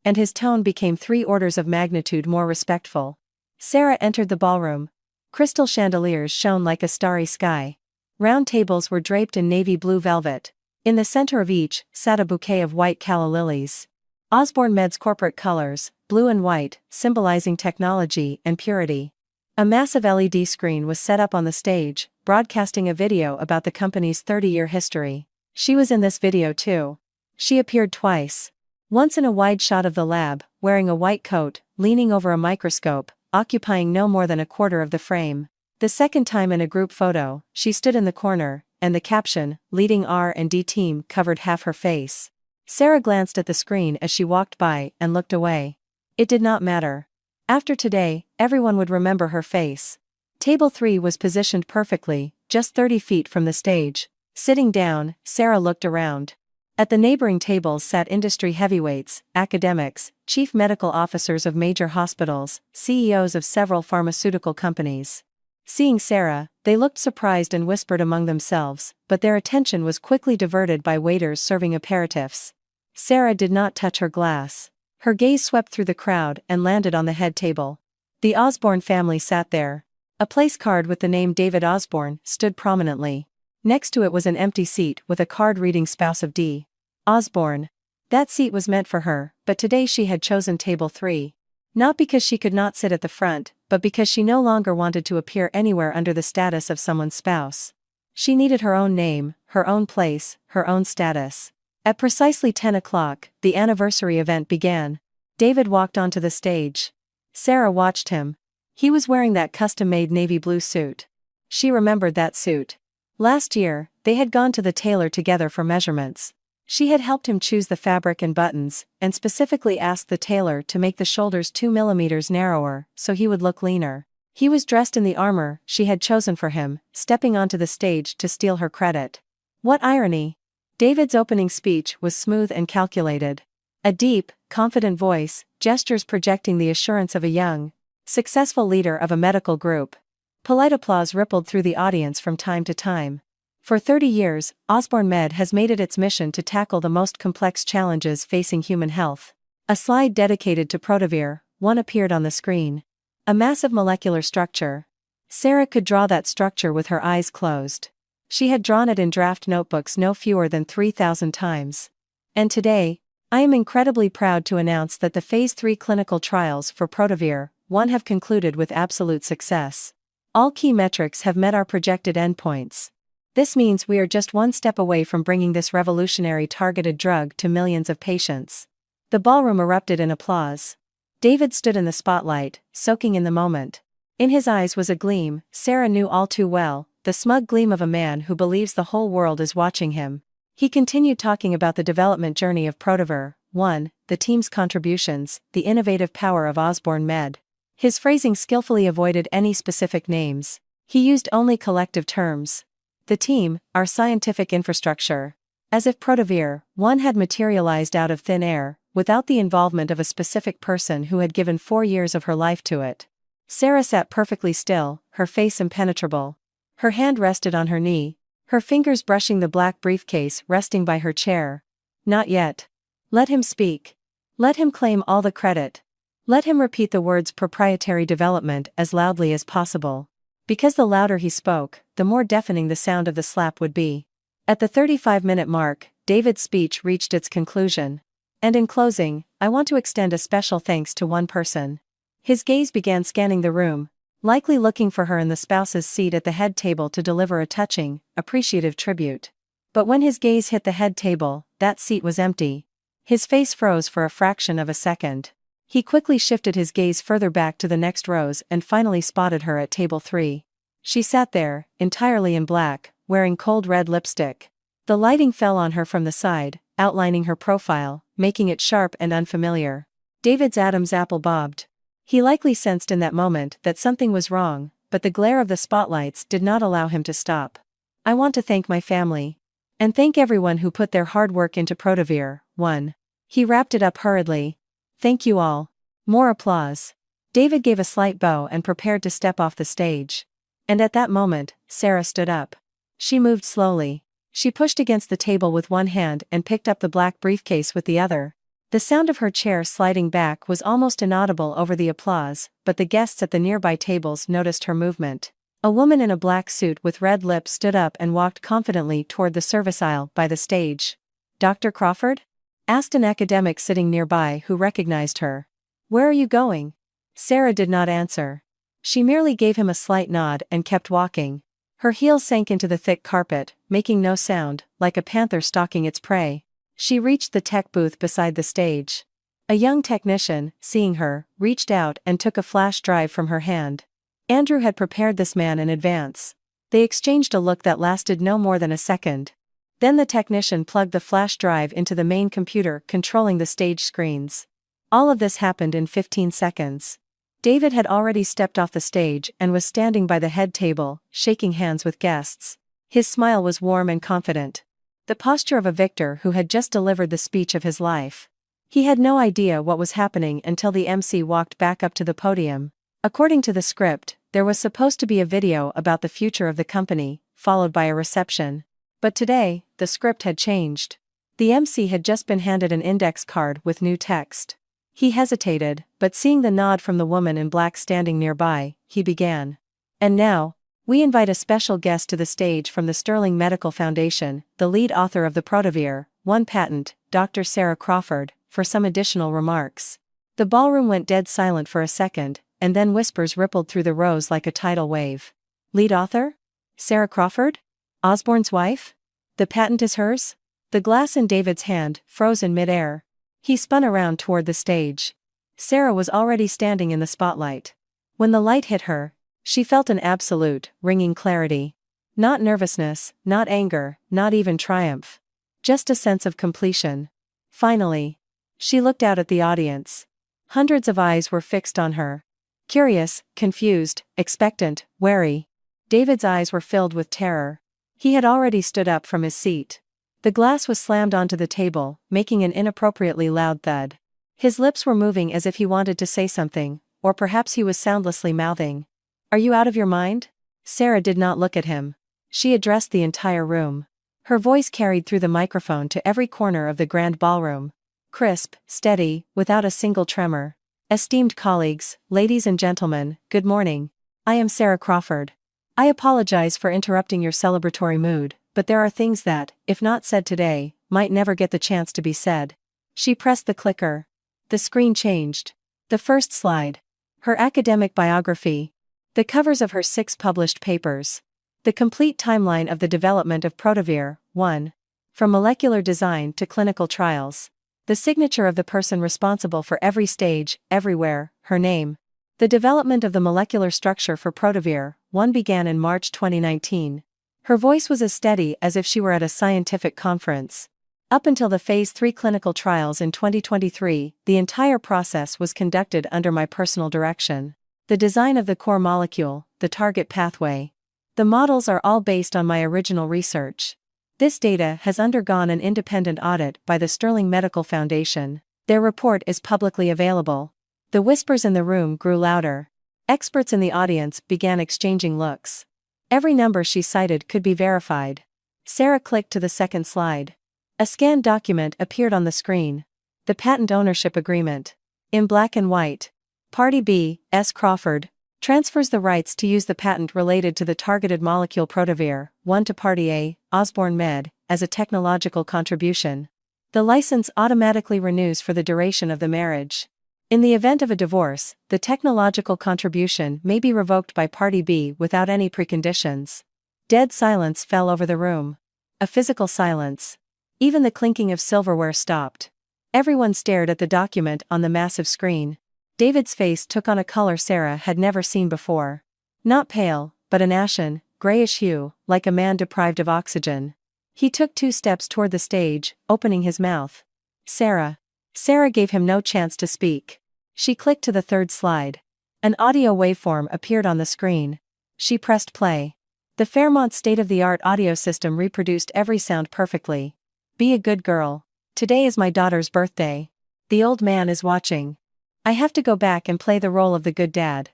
And his tone became 3 orders of magnitude more respectful. Sarah entered the ballroom. Crystal chandeliers shone like a starry sky. Round tables were draped in navy blue velvet. In the center of each sat a bouquet of white calla lilies. Osborne Med's corporate colors, blue and white, symbolizing technology and purity. A massive LED screen was set up on the stage, broadcasting a video about the company's 30-year history. She was in this video too. She appeared twice. Once in a wide shot of the lab, wearing a white coat, leaning over a microscope, occupying no more than a quarter of the frame. The second time in a group photo, she stood in the corner, and the caption, Leading R&D Team, covered half her face. Sarah glanced at the screen as she walked by and looked away. It did not matter. After today, everyone would remember her face. Table 3 was positioned perfectly, just 30 feet from the stage. Sitting down, Sarah looked around. At the neighboring tables sat industry heavyweights, academics, chief medical officers of major hospitals, CEOs of several pharmaceutical companies. Seeing Sarah, they looked surprised and whispered among themselves, but their attention was quickly diverted by waiters serving aperitifs. Sarah did not touch her glass. Her gaze swept through the crowd and landed on the head table. The Osborne family sat there. A place card with the name David Osborne stood prominently. Next to it was an empty seat with a card reading Spouse of D. Osborne. That seat was meant for her, but today she had chosen table 3. Not because she could not sit at the front, but because she no longer wanted to appear anywhere under the status of someone's spouse. She needed her own name, her own place, her own status. At precisely 10 o'clock, the anniversary event began. David walked onto the stage. Sarah watched him. He was wearing that custom-made navy blue suit. She remembered that suit. Last year, they had gone to the tailor together for measurements. She had helped him choose the fabric and buttons, and specifically asked the tailor to make the shoulders 2 millimeters narrower, so he would look leaner. He was dressed in the armor she had chosen for him, stepping onto the stage to steal her credit. What irony! David's opening speech was smooth and calculated. A deep, confident voice, gestures projecting the assurance of a young, successful leader of a medical group. Polite applause rippled through the audience from time to time. For 30 years, Osborne Med has made it its mission to tackle the most complex challenges facing human health. A slide dedicated to Protavir, one appeared on the screen. A massive molecular structure. Sarah could draw that structure with her eyes closed. She had drawn it in draft notebooks no fewer than 3,000 times. And today, I am incredibly proud to announce that the Phase 3 clinical trials for Protavir, 1 have concluded with absolute success. All key metrics have met our projected endpoints. This means we are just one step away from bringing this revolutionary targeted drug to millions of patients. The ballroom erupted in applause. David stood in the spotlight, soaking in the moment. In his eyes was a gleam Sarah knew all too well, the smug gleam of a man who believes the whole world is watching him. He continued talking about the development journey of Protavir, 1, the team's contributions, the innovative power of Osborne Med. His phrasing skillfully avoided any specific names. He used only collective terms. The team, our scientific infrastructure. As if Protavir, 1 had materialized out of thin air, without the involvement of a specific person who had given 4 years of her life to it. Sarah sat perfectly still, her face impenetrable. Her hand rested on her knee, her fingers brushing the black briefcase resting by her chair. Not yet. Let him speak. Let him claim all the credit. Let him repeat the words proprietary development as loudly as possible. Because the louder he spoke, the more deafening the sound of the slap would be. At the 35-minute mark, David's speech reached its conclusion. And in closing, I want to extend a special thanks to one person. His gaze began scanning the room, likely looking for her in the spouse's seat at the head table to deliver a touching, appreciative tribute. But when his gaze hit the head table, that seat was empty. His face froze for a fraction of a second. He quickly shifted his gaze further back to the next rows and finally spotted her at table 3. She sat there, entirely in black, wearing cold red lipstick. The lighting fell on her from the side, outlining her profile, making it sharp and unfamiliar. David's Adam's apple bobbed. He likely sensed in that moment that something was wrong, but the glare of the spotlights did not allow him to stop. I want to thank my family. And thank everyone who put their hard work into Protavir, 1. He wrapped it up hurriedly. Thank you all. More applause. David gave a slight bow and prepared to step off the stage. And at that moment, Sarah stood up. She moved slowly. She pushed against the table with one hand and picked up the black briefcase with the other. The sound of her chair sliding back was almost inaudible over the applause, but the guests at the nearby tables noticed her movement. A woman in a black suit with red lips stood up and walked confidently toward the service aisle by the stage. Dr. Crawford? Asked an academic sitting nearby who recognized her. Where are you going? Sarah did not answer. She merely gave him a slight nod and kept walking. Her heels sank into the thick carpet, making no sound, like a panther stalking its prey. She reached the tech booth beside the stage. A young technician, seeing her, reached out and took a flash drive from her hand. Andrew had prepared this man in advance. They exchanged a look that lasted no more than a second. Then the technician plugged the flash drive into the main computer controlling the stage screens. All of this happened in 15 seconds. David had already stepped off the stage and was standing by the head table, shaking hands with guests. His smile was warm and confident. The posture of a victor who had just delivered the speech of his life. He had no idea what was happening until the MC walked back up to the podium. According to the script, there was supposed to be a video about the future of the company, followed by a reception. But today, the script had changed. The MC had just been handed an index card with new text. He hesitated, but seeing the nod from the woman in black standing nearby, he began. And now, we invite a special guest to the stage from the Sterling Medical Foundation, the lead author of the Protavir, 1 patent, Dr. Sarah Crawford, for some additional remarks. The ballroom went dead silent for a second, and then whispers rippled through the rows like a tidal wave. Lead author? Sarah Crawford? Osborne's wife? The patent is hers? The glass in David's hand froze in midair. He spun around toward the stage. Sarah was already standing in the spotlight. When the light hit her, she felt an absolute, ringing clarity. Not nervousness, not anger, not even triumph. Just a sense of completion. Finally. She looked out at the audience. Hundreds of eyes were fixed on her. Curious, confused, expectant, wary. David's eyes were filled with terror. He had already stood up from his seat. The glass was slammed onto the table, making an inappropriately loud thud. His lips were moving as if he wanted to say something, or perhaps he was soundlessly mouthing. "Are you out of your mind?" Sarah did not look at him. She addressed the entire room. Her voice carried through the microphone to every corner of the grand ballroom. Crisp, steady, without a single tremor. "Esteemed colleagues, ladies and gentlemen, good morning. I am Sarah Crawford. I apologize for interrupting your celebratory mood, but there are things that, if not said today, might never get the chance to be said." She pressed the clicker. The screen changed. The first slide. Her academic biography. The covers of her 6 published papers. The complete timeline of the development of Protavir, 1. From molecular design to clinical trials. The signature of the person responsible for every stage, everywhere, her name. The development of the molecular structure for Protavir, 1 began in March 2019. Her voice was as steady as if she were at a scientific conference. Up until the Phase 3 clinical trials in 2023, the entire process was conducted under my personal direction. The design of the core molecule, the target pathway. The models are all based on my original research. This data has undergone an independent audit by the Sterling Medical Foundation. Their report is publicly available. The whispers in the room grew louder. Experts in the audience began exchanging looks. Every number she cited could be verified. Sarah clicked to the second slide. A scanned document appeared on the screen. The patent ownership agreement. In black and white. Party B, S. Crawford, transfers the rights to use the patent related to the targeted molecule Protavir, 1 to Party A, Osborne Med, as a technological contribution. The license automatically renews for the duration of the marriage. In the event of a divorce, the technological contribution may be revoked by Party B without any preconditions. Dead silence fell over the room. A physical silence. Even the clinking of silverware stopped. Everyone stared at the document on the massive screen. David's face took on a color Sarah had never seen before. Not pale, but an ashen, grayish hue, like a man deprived of oxygen. He took 2 steps toward the stage, opening his mouth. "Sarah." Sarah gave him no chance to speak. She clicked to the third slide. An audio waveform appeared on the screen. She pressed play. The Fairmont state-of-the-art audio system reproduced every sound perfectly. "Be a good girl. Today is my daughter's birthday. The old man is watching. I have to go back and play the role of the good dad.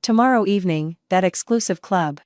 Tomorrow evening, that exclusive club.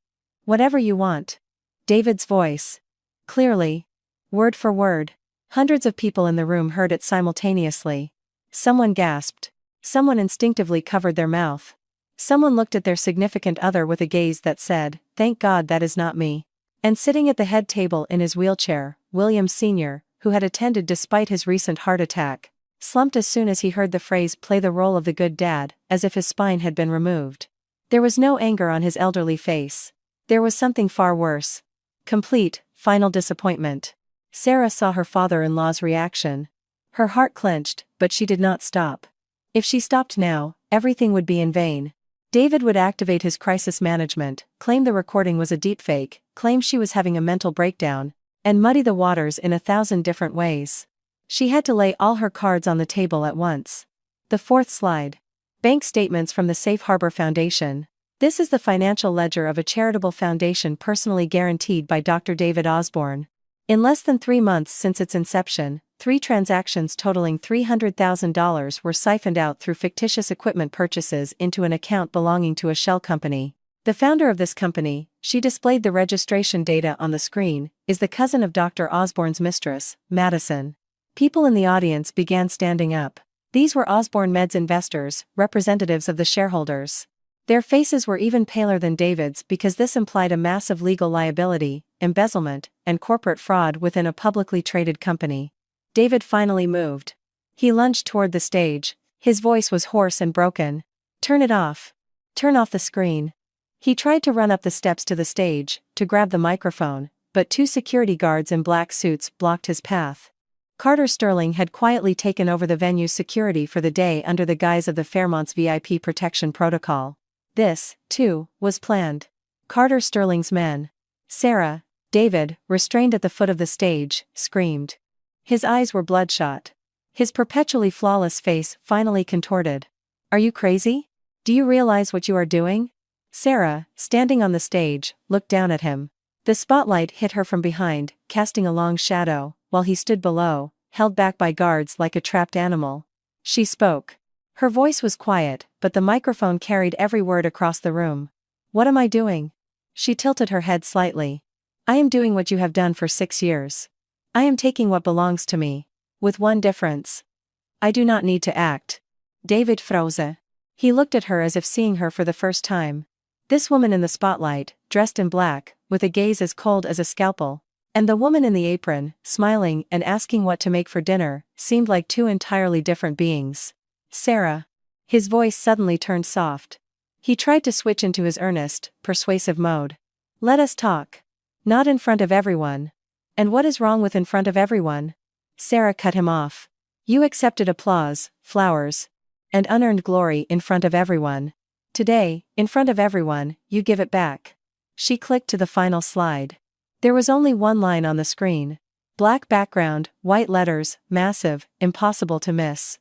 Whatever you want." David's voice. Clearly. Word for word. Hundreds of people in the room heard it simultaneously. Someone gasped. Someone instinctively covered their mouth. Someone looked at their significant other with a gaze that said, "Thank God that is not me." And sitting at the head table in his wheelchair, William Sr., who had attended despite his recent heart attack, slumped as soon as he heard the phrase "play the role of the good dad," as if his spine had been removed. There was no anger on his elderly face. There was something far worse. Complete, final disappointment. Sarah saw her father-in-law's reaction. Her heart clenched, but she did not stop. If she stopped now, everything would be in vain. David would activate his crisis management, claim the recording was a deepfake, claim she was having a mental breakdown, and muddy the waters in 1,000 different ways. She had to lay all her cards on the table at once. The fourth slide. Bank statements from the Safe Harbor Foundation. This is the financial ledger of a charitable foundation personally guaranteed by Dr. David Osborne. In less than 3 months since its inception, 3 transactions totaling $300,000 were siphoned out through fictitious equipment purchases into an account belonging to a shell company. The founder of this company, she displayed the registration data on the screen, is the cousin of Dr. Osborne's mistress, Madison. People in the audience began standing up. These were Osborne Med's investors, representatives of the shareholders. Their faces were even paler than David's because this implied a massive legal liability, embezzlement, and corporate fraud within a publicly traded company. David finally moved. He lunged toward the stage. His voice was hoarse and broken. "Turn it off. Turn off the screen." He tried to run up the steps to the stage, to grab the microphone, but 2 security guards in black suits blocked his path. Carter Sterling had quietly taken over the venue's security for the day under the guise of the Fairmont's VIP protection protocol. This, too, was planned. Carter Sterling's men. Sarah, David, restrained at the foot of the stage, screamed. His eyes were bloodshot. His perpetually flawless face finally contorted. Are you crazy? Do you realize what you are doing? Sarah, standing on the stage, looked down at him. The spotlight hit her from behind, casting a long shadow, while he stood below, held back by guards like a trapped animal. She spoke. Her voice was quiet, but the microphone carried every word across the room. What am I doing? She tilted her head slightly. I am doing what you have done for 6 years. I am taking what belongs to me. With one difference. I do not need to act. David froze. He looked at her as if seeing her for the first time. This woman in the spotlight, dressed in black, with a gaze as cold as a scalpel, and the woman in the apron, smiling and asking what to make for dinner, seemed like two entirely different beings. Sarah. His voice suddenly turned soft. He tried to switch into his earnest, persuasive mode. Let us talk. Not in front of everyone. And what is wrong with in front of everyone? Sarah cut him off. You accepted applause, flowers, and unearned glory in front of everyone. Today, in front of everyone, you give it back. She clicked to the final slide. There was only one line on the screen. Black background, white letters, massive, impossible to miss.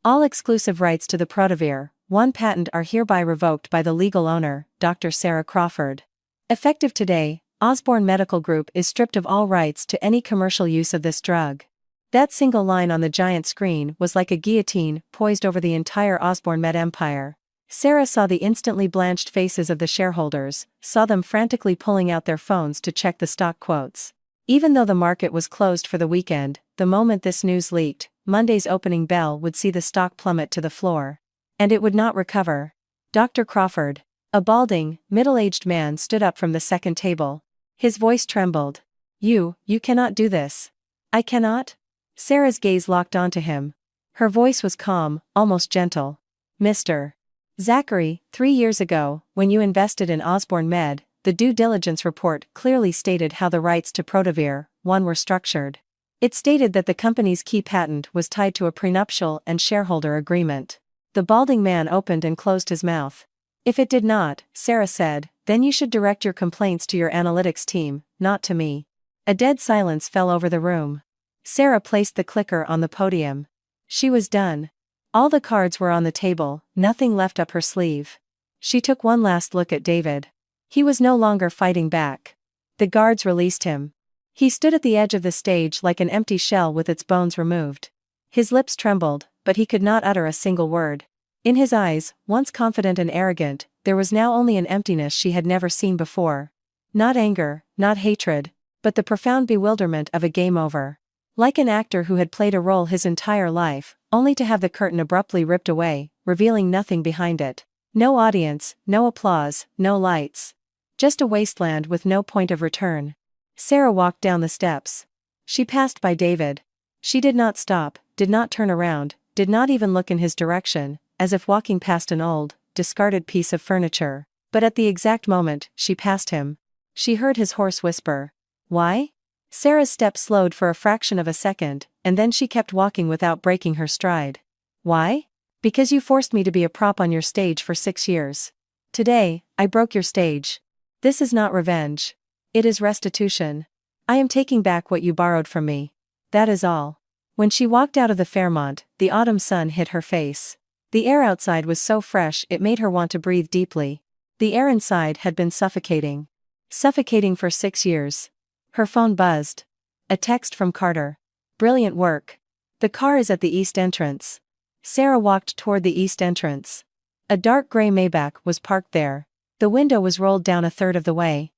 All exclusive rights to the Protavir, 1 patent are hereby revoked by the legal owner, Dr. Sarah Crawford. Effective today, Osborne Medical Group is stripped of all rights to any commercial use of this drug. That single line on the giant screen was like a guillotine poised over the entire Osborne Med empire. Sarah saw the instantly blanched faces of the shareholders, saw them frantically pulling out their phones to check the stock quotes. Even though the market was closed for the weekend, the moment this news leaked, Monday's opening bell would see the stock plummet to the floor. And it would not recover. Dr. Crawford, a balding, middle-aged man, stood up from the second table. His voice trembled. You cannot do this. I cannot? Sarah's gaze locked onto him. Her voice was calm, almost gentle. Mr. Zachary, 3 years ago, when you invested in Osborne Med, the due diligence report clearly stated how the rights to Protavir, 1 were structured. It stated that the company's key patent was tied to a prenuptial and shareholder agreement. The balding man opened and closed his mouth. If it did not, Sarah said, then you should direct your complaints to your analytics team, not to me. A dead silence fell over the room. Sarah placed the clicker on the podium. She was done. All the cards were on the table, nothing left up her sleeve. She took one last look at David. He was no longer fighting back. The guards released him. He stood at the edge of the stage like an empty shell with its bones removed. His lips trembled, but he could not utter a single word. In his eyes, once confident and arrogant, there was now only an emptiness she had never seen before. Not anger, not hatred, but the profound bewilderment of a game over. Like an actor who had played a role his entire life, only to have the curtain abruptly ripped away, revealing nothing behind it. No audience, no applause, no lights. Just a wasteland with no point of return. Sarah walked down the steps. She passed by David. She did not stop, did not turn around, did not even look in his direction, as if walking past an old, discarded piece of furniture. But at the exact moment she passed him, she heard his hoarse whisper. Why? Sarah's step slowed for a fraction of a second, and then she kept walking without breaking her stride. Why? Because you forced me to be a prop on your stage for 6 years. Today, I broke your stage. This is not revenge. It is restitution. I am taking back what you borrowed from me. That is all. When she walked out of the Fairmont, the autumn sun hit her face. The air outside was so fresh it made her want to breathe deeply. The air inside had been suffocating. Suffocating for 6 years. Her phone buzzed. A text from Carter. Brilliant work. The car is at the east entrance. Sarah walked toward the east entrance. A dark gray Maybach was parked there. The window was rolled down a third of the way.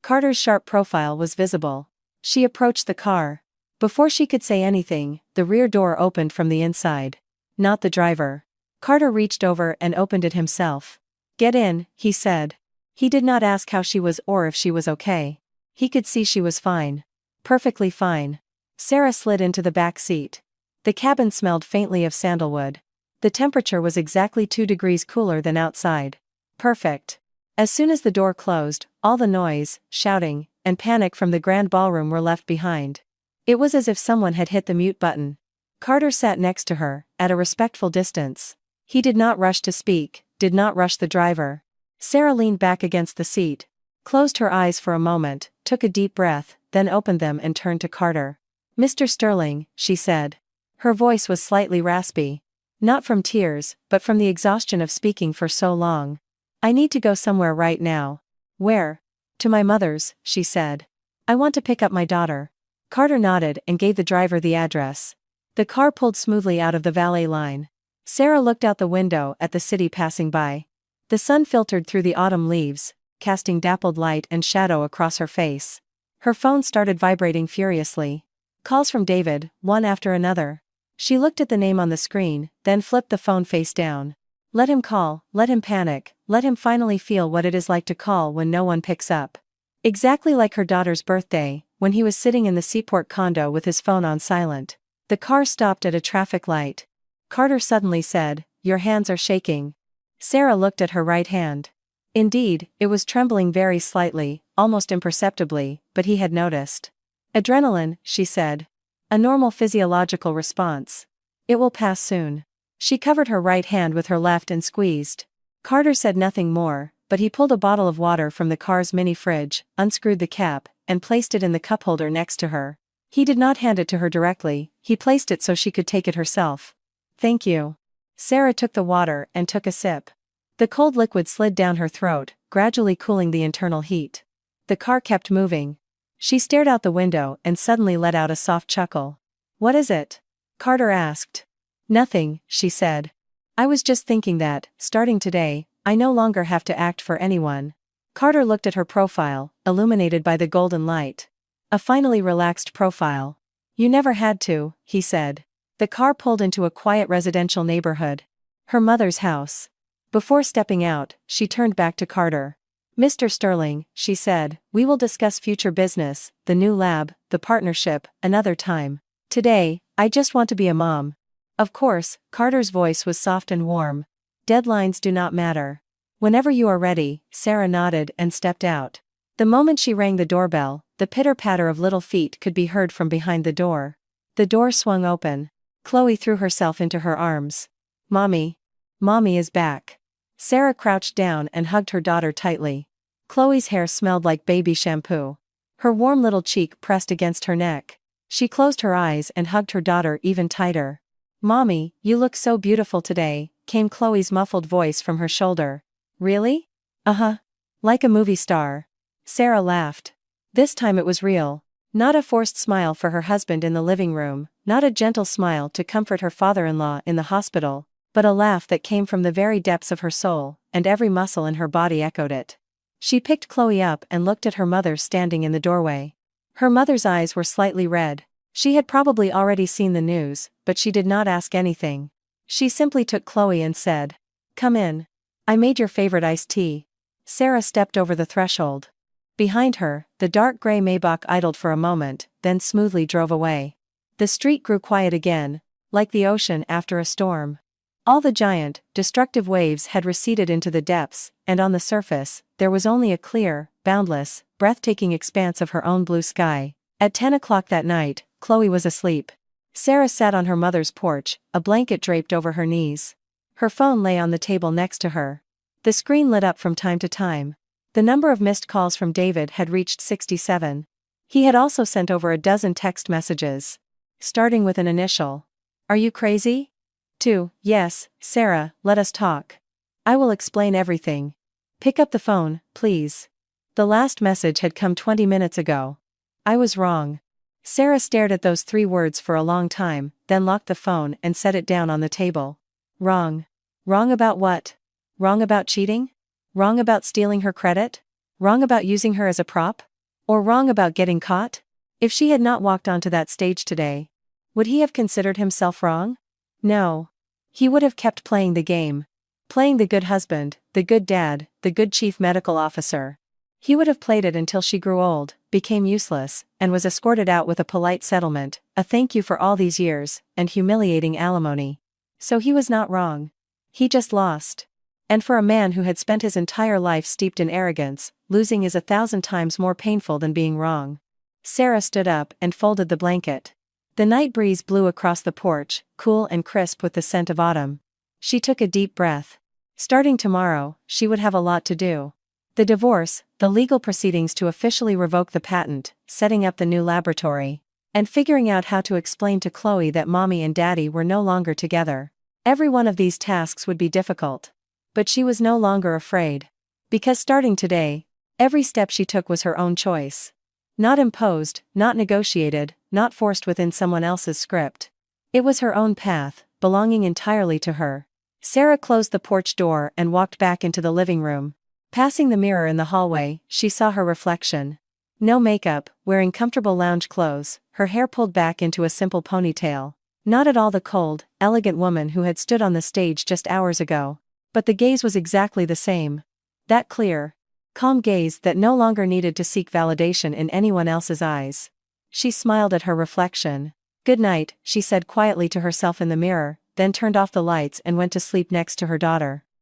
Carter's sharp profile was visible. She approached the car. Before she could say anything, the rear door opened from the inside. Not the driver. Carter reached over and opened it himself. Get in, he said. He did not ask how she was or if she was okay. He could see she was fine. Perfectly fine. Sarah slid into the back seat. The cabin smelled faintly of sandalwood. The temperature was exactly 2 degrees cooler than outside. Perfect. As soon as the door closed, all the noise, shouting, and panic from the grand ballroom were left behind. It was as if someone had hit the mute button. Carter sat next to her, at a respectful distance. He did not rush to speak, did not rush the driver. Sarah leaned back against the seat, closed her eyes for a moment, took a deep breath, then opened them and turned to Carter. Mr. Sterling, she said. Her voice was slightly raspy. Not from tears, but from the exhaustion of speaking for so long. I need to go somewhere right now. Where? To my mother's, she said. I want to pick up my daughter. Carter nodded and gave the driver the address. The car pulled smoothly out of the valet line. Sarah looked out the window at the city passing by. The sun filtered through the autumn leaves, casting dappled light and shadow across her face. Her phone started vibrating furiously. Calls from David, one after another. She looked at the name on the screen, then flipped the phone face down. Let him call, let him panic, let him finally feel what it is like to call when no one picks up. Exactly like her daughter's birthday, when he was sitting in the Seaport condo with his phone on silent. The car stopped at a traffic light. Carter suddenly said, "Your hands are shaking." Sarah looked at her right hand. Indeed, it was trembling very slightly, almost imperceptibly, but he had noticed. Adrenaline, she said. A normal physiological response. It will pass soon. She covered her right hand with her left and squeezed. Carter said nothing more, but he pulled a bottle of water from the car's mini fridge, unscrewed the cap, and placed it in the cup holder next to her. He did not hand it to her directly, he placed it so she could take it herself. Thank you. Sarah took the water and took a sip. The cold liquid slid down her throat, gradually cooling the internal heat. The car kept moving. She stared out the window and suddenly let out a soft chuckle. What is it? Carter asked. Nothing, she said. I was just thinking that, starting today, I no longer have to act for anyone. Carter looked at her profile, illuminated by the golden light. A finally relaxed profile. You never had to, he said. The car pulled into a quiet residential neighborhood. Her mother's house. Before stepping out, she turned back to Carter. Mr. Sterling, she said, we will discuss future business, the new lab, the partnership, another time. Today, I just want to be a mom. Of course, Carter's voice was soft and warm. Deadlines do not matter. Whenever you are ready, Sarah nodded and stepped out. The moment she rang the doorbell, the pitter-patter of little feet could be heard from behind the door. The door swung open. Chloe threw herself into her arms. Mommy. Mommy is back. Sarah crouched down and hugged her daughter tightly. Chloe's hair smelled like baby shampoo. Her warm little cheek pressed against her neck. She closed her eyes and hugged her daughter even tighter. Mommy, you look so beautiful today, came Chloe's muffled voice from her shoulder. Really? Uh-huh. Like a movie star. Sarah laughed. This time it was real. Not a forced smile for her husband in the living room, not a gentle smile to comfort her father-in-law in the hospital, but a laugh that came from the very depths of her soul, and every muscle in her body echoed it. She picked Chloe up and looked at her mother standing in the doorway. Her mother's eyes were slightly red. She had probably already seen the news, but she did not ask anything. She simply took Chloe and said, "Come in. I made your favorite iced tea." Sarah stepped over the threshold. Behind her, the dark gray Maybach idled for a moment, then smoothly drove away. The street grew quiet again, like the ocean after a storm. All the giant, destructive waves had receded into the depths, and on the surface, there was only a clear, boundless, breathtaking expanse of her own blue sky. At 10 o'clock that night, Chloe was asleep. Sarah sat on her mother's porch, a blanket draped over her knees. Her phone lay on the table next to her. The screen lit up from time to time. The number of missed calls from David had reached 67. He had also sent over a dozen text messages. Starting with an initial. Are you crazy? 2. Yes, Sarah, let us talk. I will explain everything. Pick up the phone, please. The last message had come 20 minutes ago. I was wrong. Sarah stared at those 3 words for a long time, then locked the phone and set it down on the table. Wrong. Wrong about what? Wrong about cheating? Wrong about stealing her credit? Wrong about using her as a prop? Or wrong about getting caught? If she had not walked onto that stage today, would he have considered himself wrong? No. He would have kept playing the game. Playing the good husband, the good dad, the good chief medical officer. He would have played it until she grew old, became useless, and was escorted out with a polite settlement, a thank you for all these years, and humiliating alimony. So he was not wrong. He just lost. And for a man who had spent his entire life steeped in arrogance, losing is 1,000 times more painful than being wrong. Sarah stood up and folded the blanket. The night breeze blew across the porch, cool and crisp with the scent of autumn. She took a deep breath. Starting tomorrow, she would have a lot to do. The divorce, the legal proceedings to officially revoke the patent, setting up the new laboratory. and figuring out how to explain to Chloe that mommy and daddy were no longer together. Every one of these tasks would be difficult. But she was no longer afraid. Because starting today, every step she took was her own choice. Not imposed, not negotiated, not forced within someone else's script. It was her own path, belonging entirely to her. Sarah closed the porch door and walked back into the living room. Passing the mirror in the hallway, she saw her reflection. No makeup, wearing comfortable lounge clothes, her hair pulled back into a simple ponytail. Not at all the cold, elegant woman who had stood on the stage just hours ago. But the gaze was exactly the same. That clear, calm gaze that no longer needed to seek validation in anyone else's eyes. She smiled at her reflection. "Good night," she said quietly to herself in the mirror, then turned off the lights and went to sleep next to her daughter.